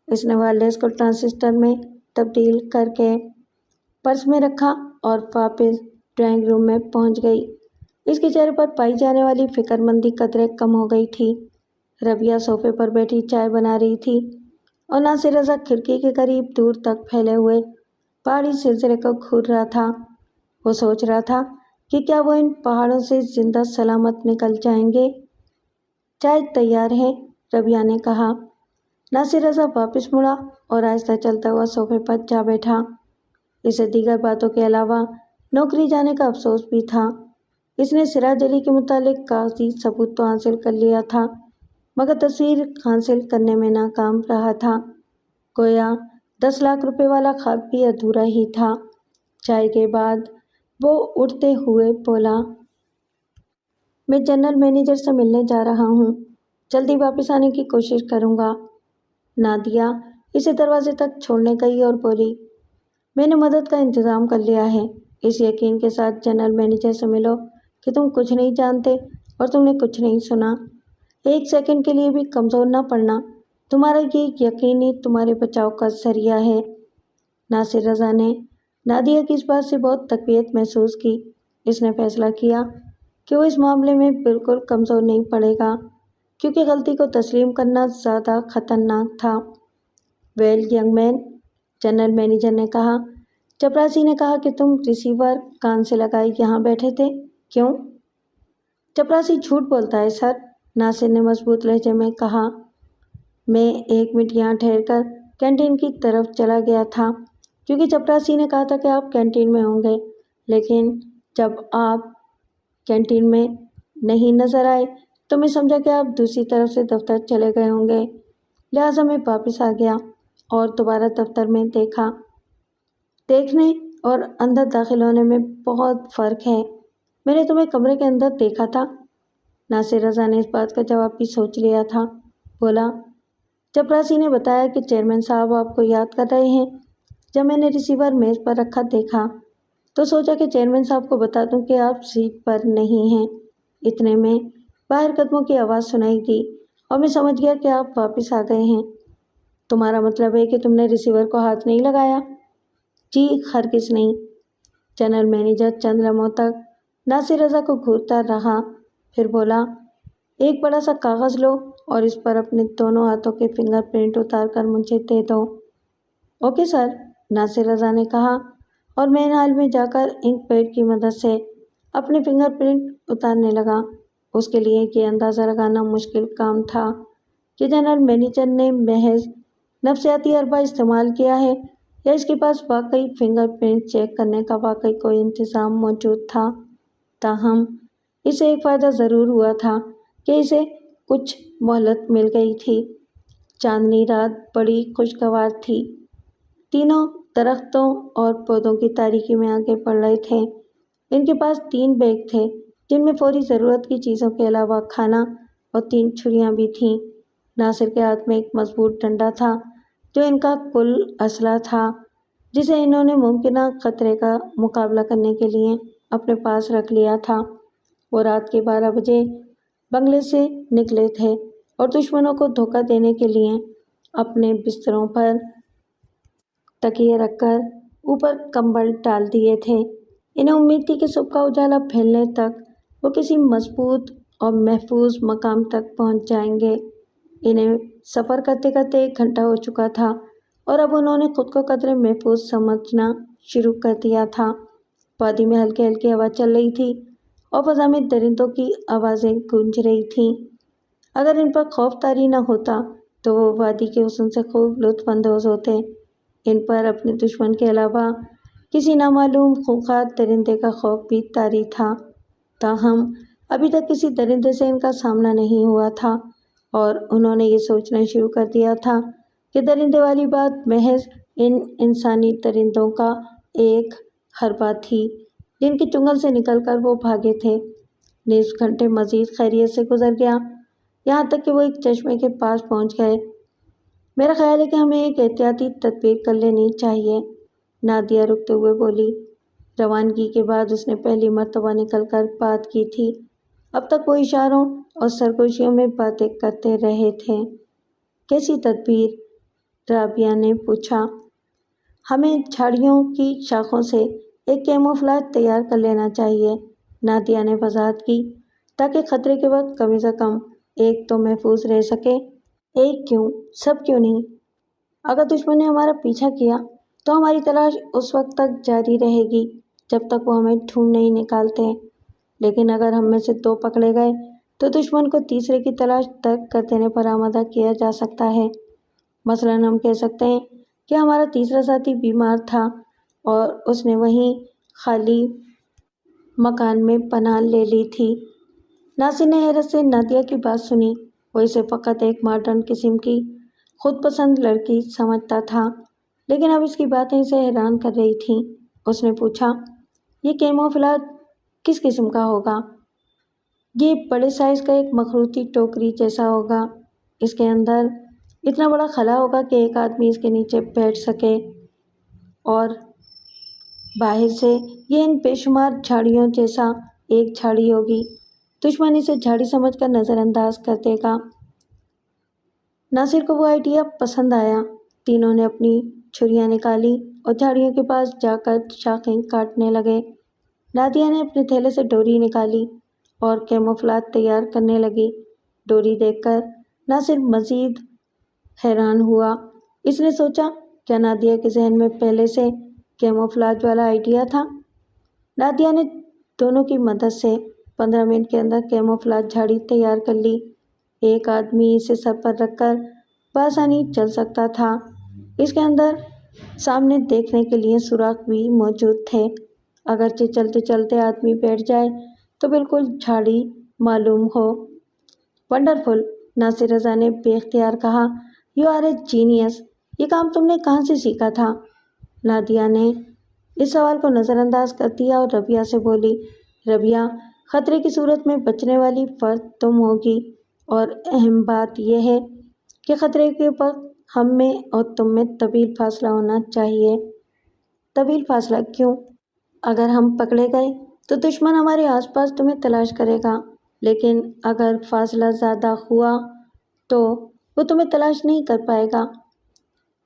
اس نے وائرلیس کو ٹرانسسٹر میں تبدیل کر کے پرس میں رکھا اور واپس ڈرائنگ روم میں پہنچ گئی۔ اس کے چہرے پر پائی جانے والی فکر مندی قدرے کم ہو گئی تھی۔ ربیہ صوفے پر بیٹھی چائے بنا رہی تھی، اور ناصر رضا کھڑکی کے قریب دور تک پھیلے ہوئے پہاڑی سلسلے کو گھور رہا تھا۔ وہ سوچ رہا تھا کہ کیا وہ ان پہاڑوں سے زندہ سلامت نکل جائیں گے۔ چائے تیار ہے، ربیہ نے کہا۔ ناصر رضا واپس مڑا اور آہستہ چلتا ہوا صوفے پر جا بیٹھا۔ اسے دیگر باتوں کے علاوہ نوکری جانے کا افسوس بھی تھا۔ اس نے سراج علی کے متعلق کاغذی ثبوت تو حاصل کر لیا تھا، مگر تصویر حاصل کرنے میں ناکام رہا تھا۔ گویا 10 لاکھ روپے والا خواب بھی ادھورا ہی تھا۔ چائے کے بعد وہ اٹھتے ہوئے بولا، میں جنرل مینیجر سے ملنے جا رہا ہوں، جلدی واپس آنے کی کوشش کروں گا۔ نادیہ اسے دروازے تک چھوڑنے گئی اور بولی، میں نے مدد کا انتظام کر لیا ہے، اس یقین کے ساتھ جنرل مینیجر سے ملو کہ تم کچھ نہیں جانتے اور تم نے کچھ نہیں سنا۔ ایک سیکنڈ کے لیے بھی کمزور نہ پڑنا، تمہارا یہ یقین ہی تمہارے بچاؤ کا ذریعہ ہے۔ ناصر رضا نے نادیہ کی اس بات سے بہت تقویت محسوس کی۔ اس نے فیصلہ کیا کہ وہ اس معاملے میں بالکل کمزور نہیں پڑے گا، کیونکہ غلطی کو تسلیم کرنا زیادہ خطرناک تھا۔ Well young man, general manager نے کہا۔ چپراسی نے کہا کہ تم ریسیور کان سے لگائے یہاں بیٹھے تھے، کیوں؟ چپراسی جھوٹ بولتا ہے سر، ناصر نے مضبوط لہجے میں کہا۔ میں 1 منٹ یہاں ٹھہر کر کینٹین کی طرف چلا گیا تھا، کیونکہ چپراسی نے کہا تھا کہ آپ کینٹین میں ہوں گے، لیکن جب آپ کینٹین میں نہیں نظر آئے تو میں سمجھا کہ آپ دوسری طرف سے دفتر چلے گئے ہوں گے، لہٰذا میں واپس آ گیا اور دوبارہ دفتر میں دیکھا۔ دیکھنے اور اندر داخل ہونے میں بہت فرق ہے، میں نے تمہیں کمرے کے اندر دیکھا تھا۔ ناصر رضا نے اس بات کا جواب بھی سوچ لیا تھا، بولا، چپراسی نے بتایا کہ چیئرمین صاحب آپ کو یاد کر رہے ہیں۔ جب میں نے ریسیور میز پر رکھا دیکھا تو سوچا کہ چیئرمین صاحب کو بتا دوں کہ آپ سیٹ پر نہیں ہیں۔ اتنے میں باہر قدموں کی آواز سنائی دی اور میں سمجھ گیا کہ آپ واپس آ گئے ہیں۔ تمہارا مطلب ہے کہ تم نے ریسیور کو ہاتھ نہیں لگایا؟ جی ہرگز نہیں۔ جنرل مینیجر چند لمحوں تک ناصر رضا کو گھورتا رہا، پھر بولا، ایک بڑا سا کاغذ لو اور اس پر اپنے دونوں ہاتھوں کے فنگر پرنٹ اتار کر مجھے دے دو۔ اوکے سر، ناصر رضا نے کہا اور مین ہال میں جا کر انک پیڈ کی مدد سے اپنے فنگر پرنٹ اتارنے لگا۔ اس کے لیے یہ اندازہ لگانا مشکل کام تھا کہ جنرل مینیجر نے محض نفسیاتی حربہ استعمال کیا ہے یا اس کے پاس واقعی فنگر پرنٹ چیک کرنے کا واقعی کوئی انتظام موجود تھا۔ تاہم اسے ایک فائدہ ضرور ہوا تھا کہ اسے کچھ مہلت مل گئی تھی۔ چاندنی رات بڑی خوشگوار تھی۔ تینوں درختوں اور پودوں کی تاریکی میں آگے بڑھ رہے تھے۔ ان کے پاس 3 بیگ تھے جن میں فوری ضرورت کی چیزوں کے علاوہ کھانا اور 3 چھریاں بھی تھیں۔ ناصر کے ہاتھ میں ایک مضبوط ڈنڈا تھا جو ان کا کل اسلحہ تھا، جسے انہوں نے ممکنہ خطرے کا مقابلہ کرنے کے لیے اپنے پاس رکھ لیا تھا۔ وہ رات کے 12 بجے بنگلے سے نکلے تھے اور دشمنوں کو دھوکہ دینے کے لیے اپنے بستروں پر تکیے رکھ کر اوپر کمبل ڈال دیے تھے۔ انہیں امید تھی کہ صبح کا اجالا پھیلنے تک وہ کسی مضبوط اور محفوظ مقام تک پہنچ جائیں گے۔ انہیں سفر کرتے کرتے 1 گھنٹہ ہو چکا تھا اور اب انہوں نے خود کو قدرے محفوظ سمجھنا شروع کر دیا تھا۔ وادی میں ہلکی ہلکی ہوا چل رہی تھی اور فضا میں درندوں کی آوازیں گونج رہی تھیں۔ اگر ان پر خوف طاری نہ ہوتا تو وہ وادی کے حسن سے خوب لطف اندوز ہوتے۔ ان پر اپنے دشمن کے علاوہ کسی نامعلوم خونخوار درندے کا خوف بھی طاری تھا، تاہم ابھی تک کسی درندے سے ان کا سامنا نہیں ہوا تھا اور انہوں نے یہ سوچنا شروع کر دیا تھا کہ درندے والی بات محض ان انسانی درندوں کا ایک حربہ تھی جن کے چنگل سے نکل کر وہ بھاگے تھے۔ نصف گھنٹے مزید خیریت سے گزر گیا، یہاں تک کہ وہ ایک چشمے کے پاس پہنچ گئے۔ میرا خیال ہے کہ ہمیں ایک احتیاطی تدبیر کر لینی چاہیے، نادیہ رکتے ہوئے بولی۔ روانگی کے بعد اس نے پہلی مرتبہ نکل کر بات کی تھی، اب تک وہ اشاروں اور سرگوشیوں میں باتیں کرتے رہے تھے۔ کیسی تدبیر؟ رابعہ نے پوچھا۔ ہمیں جھاڑیوں کی شاخوں سے ایک کیموفلاج تیار کر لینا چاہیے، نادیہ نے وضاحت کی، تاکہ خطرے کے وقت کم سے کم ایک تو محفوظ رہ سکے۔ ایک کیوں، سب کیوں نہیں؟ اگر دشمن نے ہمارا پیچھا کیا تو ہماری تلاش اس وقت تک جاری رہے گی جب تک وہ ہمیں ڈھونڈ نہیں نکالتے، لیکن اگر ہم میں سے 2 پکڑے گئے تو دشمن کو تیسرے کی تلاش ترک کر دینے پر آمادہ کیا جا سکتا ہے۔ مثلاً ہم کہہ سکتے ہیں کہ ہمارا تیسرا ساتھی بیمار تھا اور اس نے وہیں خالی مکان میں پناہ لے لی تھی۔ ناصر نے حیرت سے نادیہ کی بات سنی۔ وہ اسے فقط ایک ماڈرن قسم کی خود پسند لڑکی سمجھتا تھا، لیکن اب اس کی باتیں اسے حیران کر رہی تھیں۔ اس نے پوچھا، یہ کیموفلاج کس قسم کا ہوگا؟ یہ بڑے سائز کا ایک مخروطی ٹوکری جیسا ہوگا۔ اس کے اندر اتنا بڑا خلا ہوگا کہ ایک آدمی اس کے نیچے بیٹھ سکے، اور باہر سے یہ ان بے شمار جھاڑیوں جیسا ایک جھاڑی ہوگی۔ دشمن اسے جھاڑی سمجھ کر نظر انداز کر دے گا۔ ناصر کو وہ آئیڈیا پسند آیا۔ تینوں نے اپنی چھریاں نکالی اور جھاڑیوں کے پاس جا کر شاخیں کاٹنے لگے۔ نادیہ نے اپنے تھیلے سے ڈوری نکالی اور کیموفلاج تیار کرنے لگی۔ ڈوری دیکھ کر ناصر مزید حیران ہوا۔ اس نے سوچا، کیا نادیہ کے ذہن میں پہلے سے کیموفلاج والا آئیڈیا تھا؟ نادیہ نے دونوں کی مدد سے 15 منٹ کے اندر کیموفلاج جھاڑی تیار کر لی۔ ایک آدمی اسے سر پر رکھ کر بآسانی چل سکتا تھا۔ اس کے اندر سامنے دیکھنے کے لیے سوراخ بھی موجود تھے۔ اگرچہ چلتے چلتے آدمی بیٹھ جائے تو بالکل جھاڑی معلوم ہو۔ ونڈرفل، ناصر رضا نے بے اختیار کہا۔ یو آر اے جینیس، یہ کام تم نے کہاں سے سیکھا تھا؟ نادیہ نے اس سوال کو نظر انداز کر دیا اور ربیہ سے بولی، ربیہ، خطرے کی صورت میں بچنے والی فرد تم ہوگی، اور اہم بات یہ ہے کہ خطرے کے وقت ہم میں اور تم میں طویل فاصلہ ہونا چاہیے۔ طویل فاصلہ کیوں؟ اگر ہم پکڑے گئے تو دشمن ہمارے آس پاس تمہیں تلاش کرے گا، لیکن اگر فاصلہ زیادہ ہوا تو وہ تمہیں تلاش نہیں کر پائے گا۔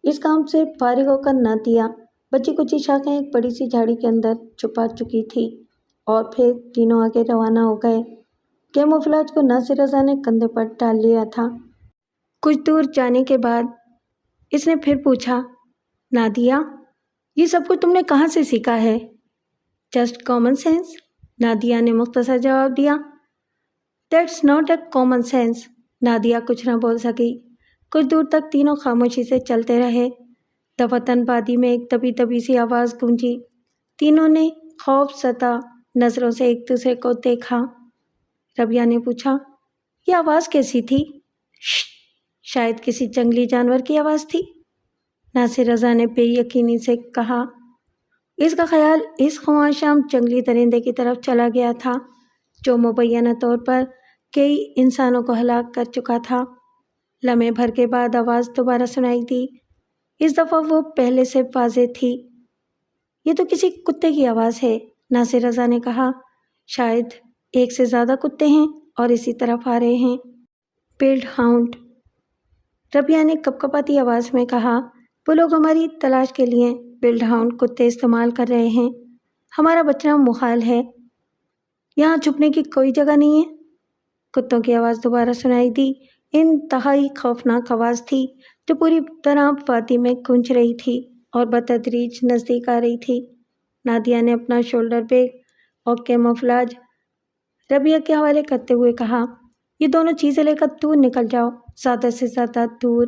اس کام سے فارغ ہو کر نادیہ بچی کچی شاخیں ایک بڑی سی جھاڑی کے اندر چھپا چکی تھی، اور پھر تینوں آگے روانہ ہو گئے۔ کیموفلاج کو ناصر رضا نے کندھے پر ڈال لیا تھا۔ کچھ دور جانے کے بعد اس نے پھر پوچھا، نادیہ، یہ سب کچھ تم نے کہاں سے سیکھا ہے؟ جسٹ کامن سینس، نادیہ نے مختصر جواب دیا۔ That's not a common sense, Nadia کچھ نہ بول سکی۔ کچھ دور تک تینوں خاموشی سے چلتے رہے۔ دفتن وادی میں ایک دبی دبی سی آواز گونجی۔ تینوں نے خوف زدہ نظروں سے ایک دوسرے کو دیکھا۔ ربیہ نے پوچھا، یہ آواز کیسی تھی؟ شاید کسی جنگلی جانور کی آواز تھی، ناصر رضا نے بے یقینی سے کہا۔ اس کا خیال اس خواہشام جنگلی درندے کی طرف چلا گیا تھا جو مبینہ طور پر کئی انسانوں کو ہلاک کر چکا تھا۔ لمحے بھر کے بعد آواز دوبارہ سنائی دی۔ اس دفعہ وہ پہلے سے واضح تھی۔ یہ تو کسی کتے کی آواز ہے، ناصر رضا نے کہا۔ شاید ایک سے زیادہ کتے ہیں اور اسی طرف آ رہے ہیں۔ بلڈ ہاؤنڈ، ربیہ نے کپکپاتی آواز میں کہا۔ وہ لوگ ہماری تلاش کے لیے بلڈ ہاؤنڈ کتے استعمال کر رہے ہیں۔ ہمارا بچنا محال ہے، یہاں چھپنے کی کوئی جگہ نہیں ہے۔ کتوں کی آواز دوبارہ سنائی دی۔ انتہائی خوفناک آواز تھی جو پوری طرح وادی میں گونج رہی تھی اور بتدریج نزدیک آ رہی تھی۔ نادیہ نے اپنا شولڈر بیگ اور کیموفلاج ربیہ کے حوالے کرتے ہوئے کہا، یہ دونوں چیزیں لے کر دور نکل جاؤ، زیادہ سے زیادہ دور۔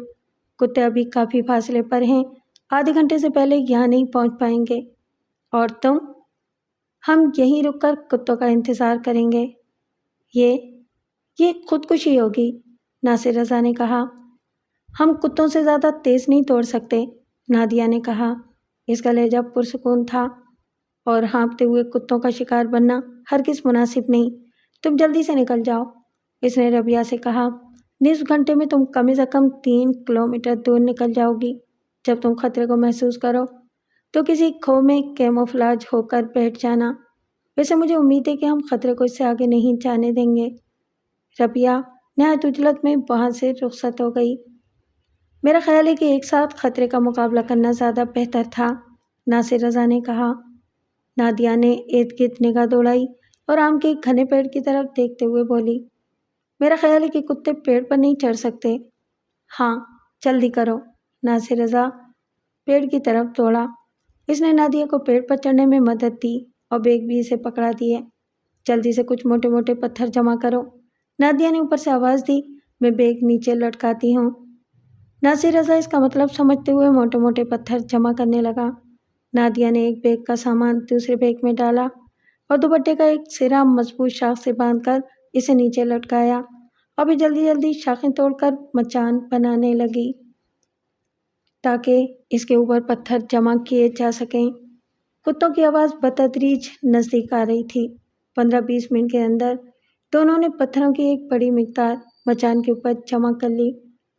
کتے ابھی کافی فاصلے پر ہیں، آدھے گھنٹے سے پہلے یہاں نہیں پہنچ پائیں گے۔ اور تم؟ ہم یہیں رک کر کتوں کا انتظار کریں گے۔ یہ خودکشی ہوگی، ناصر رضا نے کہا۔ ہم کتوں سے زیادہ تیز نہیں دوڑ سکتے، نادیہ نے کہا۔ اس کا لہجہ پرسکون تھا، اور ہانپتے ہوئے کتوں کا شکار بننا ہرگز مناسب نہیں۔ تم جلدی سے نکل جاؤ، اس نے ربیہ سے کہا۔ نصف گھنٹے میں تم کم از کم 3 کلومیٹر دور نکل جاؤ گی۔ جب تم خطرے کو محسوس کرو تو کسی کھو میں کیموفلاج ہو کر بیٹھ جانا۔ ویسے مجھے امید ہے کہ ہم خطرے کو اس سے آگے نہیں جانے دیں گے۔ ربیہ نہایت عجلت میں وہاں سے رخصت ہو گئی۔ میرا خیال ہے کہ ایک ساتھ خطرے کا مقابلہ کرنا زیادہ بہتر تھا، ناصر رضا نے کہا۔ نادیہ نے ارد گرد نگاہ دوڑائی اور آم کے گھنے پیڑ کی طرف دیکھتے ہوئے بولی، میرا خیال ہے کہ کتے پیڑ پر نہیں چڑھ سکتے۔ ہاں، جلدی کرو، ناصر رضا پیڑ کی طرف دوڑا۔ اس نے نادیہ کو پیڑ پر چڑھنے میں مدد دی اور بیگ بھی اسے پکڑا دیے۔ جلدی سے کچھ موٹے موٹے پتھر جمع کرو، نادیہ نے اوپر سے آواز دی۔ میں بیگ نیچے لٹکاتی ہوں۔ ناصر رضا اس کا مطلب سمجھتے ہوئے موٹے موٹے پتھر جمع کرنے لگا۔ نادیہ نے ایک بیگ کا سامان دوسرے بیگ میں ڈالا اور دوپٹے کا ایک سرا مضبوط شاخ سے باندھ کر اسے نیچے لٹکایا، اور پھر جلدی جلدی شاخیں توڑ کر مچان بنانے لگی تاکہ اس کے اوپر پتھر جمع کیے جا سکیں۔ کتوں کی آواز بتدریج نزدیک آ رہی تھی۔ 15-20 منٹ کے اندر دونوں نے پتھروں کی ایک بڑی مقدار مچان کے اوپر جمع کر لی۔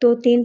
2-3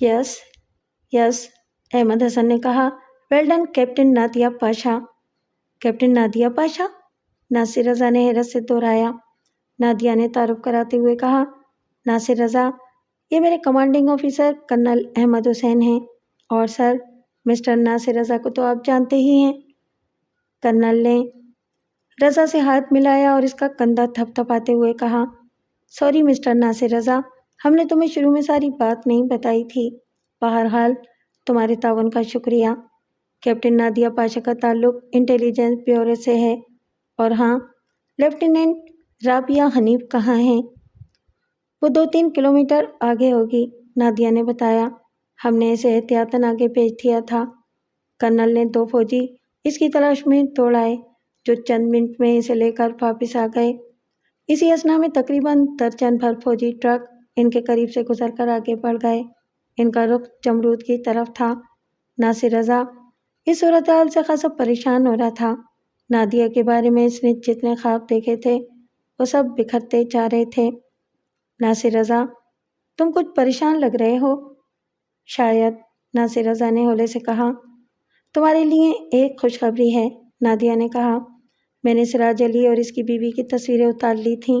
یس یس، احمد حسن نے کہا۔ Well done captain Nadia Pasha. Captain Nadia Pasha? Nasir Raza نے حیرت سے دہرایا۔ نادیہ نے تعارف کراتے ہوئے کہا، ناصر رضا، یہ میرے کمانڈنگ آفیسر کرنل احمد حسین ہیں، اور سر مسٹر ناصر رضا کو تو آپ جانتے ہی ہیں۔ کرنل نے رضا سے ہاتھ ملایا اور اس کا کندھا تھپ تھپاتے ہوئے کہا، سوری مسٹر ناصر رضا، ہم نے تمہیں شروع میں ساری بات نہیں بتائی تھی۔ بہرحال تمہارے تعاون کا شکریہ۔ کیپٹن نادیہ پاشا کا تعلق انٹیلیجنس بیورو سے ہے۔ اور ہاں، لیفٹیننٹ رابعہ حنیف کہاں ہیں؟ وہ 2-3 کلومیٹر آگے ہوگی، نادیہ نے بتایا۔ ہم نے اسے احتیاطاً آگے بھیج دیا تھا۔ کرنل نے 2 فوجی اس کی تلاش میں دوڑ آئے، جو چند منٹ میں اسے لے کر واپس آ گئے۔ اسی اثنا میں تقریباً درجن بھر فوجی ٹرک ان کے قریب سے گزر کر آگے بڑھ گئے۔ ان کا رخ جمرود کی طرف تھا۔ ناصر رضا اس صورتحال سے خاصا پریشان ہو رہا تھا۔ نادیہ کے بارے میں اس نے جتنے خواب دیکھے تھے وہ سب بکھرتے جا رہے تھے۔ ناصر رضا، تم کچھ پریشان لگ رہے ہو۔ شاید، ناصر رضا نے ہولے سے کہا۔ تمہارے لیے ایک خوشخبری ہے، نادیہ نے کہا۔ میں نے سراج علی اور اس کی بیوی کی تصویریں اتار لی تھیں،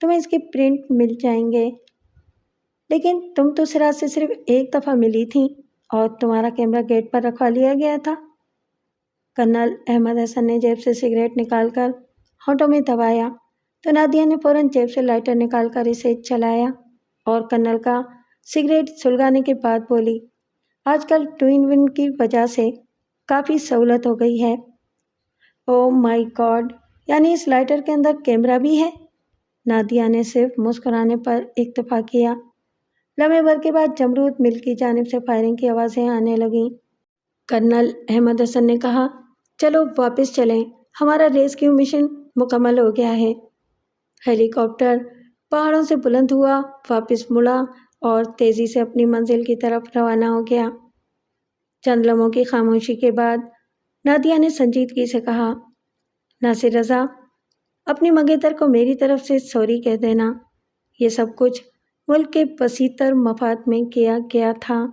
تمہیں اس کے پرنٹ مل جائیں گے۔ لیکن تم تو سراج سے صرف ایک دفعہ ملی تھیں اور تمہارا کیمرہ گیٹ پر رکھوا لیا گیا تھا۔ کرنل احمد حسن نے جیب سے سگریٹ نکال کر ہونٹوں میں دبایا تو نادیہ نے فوراً جیب سے لائٹر نکال کر اسے جلایا اور کرنل کا سگریٹ سلگانے کے بعد بولی، آج کل ٹوئن ون کی وجہ سے کافی سہولت ہو گئی ہے۔ او مائی گاڈ، یعنی اس لائٹر کے اندر کیمرہ بھی ہے؟ نادیہ نے صرف مسکرانے پر اکتفا کیا۔ لمحے بھر کے بعد جمرود مل کی جانب سے فائرنگ کی آوازیں آنے لگیں۔ کرنل احمد حسن نے کہا، چلو واپس چلیں، ہمارا ریسکیو مشن مکمل ہو گیا ہے۔ ہیلی کاپٹر پہاڑوں سے بلند ہوا، واپس مڑا اور تیزی سے اپنی منزل کی طرف روانہ ہو گیا۔ چند لمحوں کی خاموشی کے بعد نادیہ نے سنجیدگی سے کہا، ناصر رضا، اپنی منگیتر کو میری طرف سے سوری کہہ دینا۔ یہ سب کچھ ملک کے وسیع تر مفاد میں کیا گیا تھا۔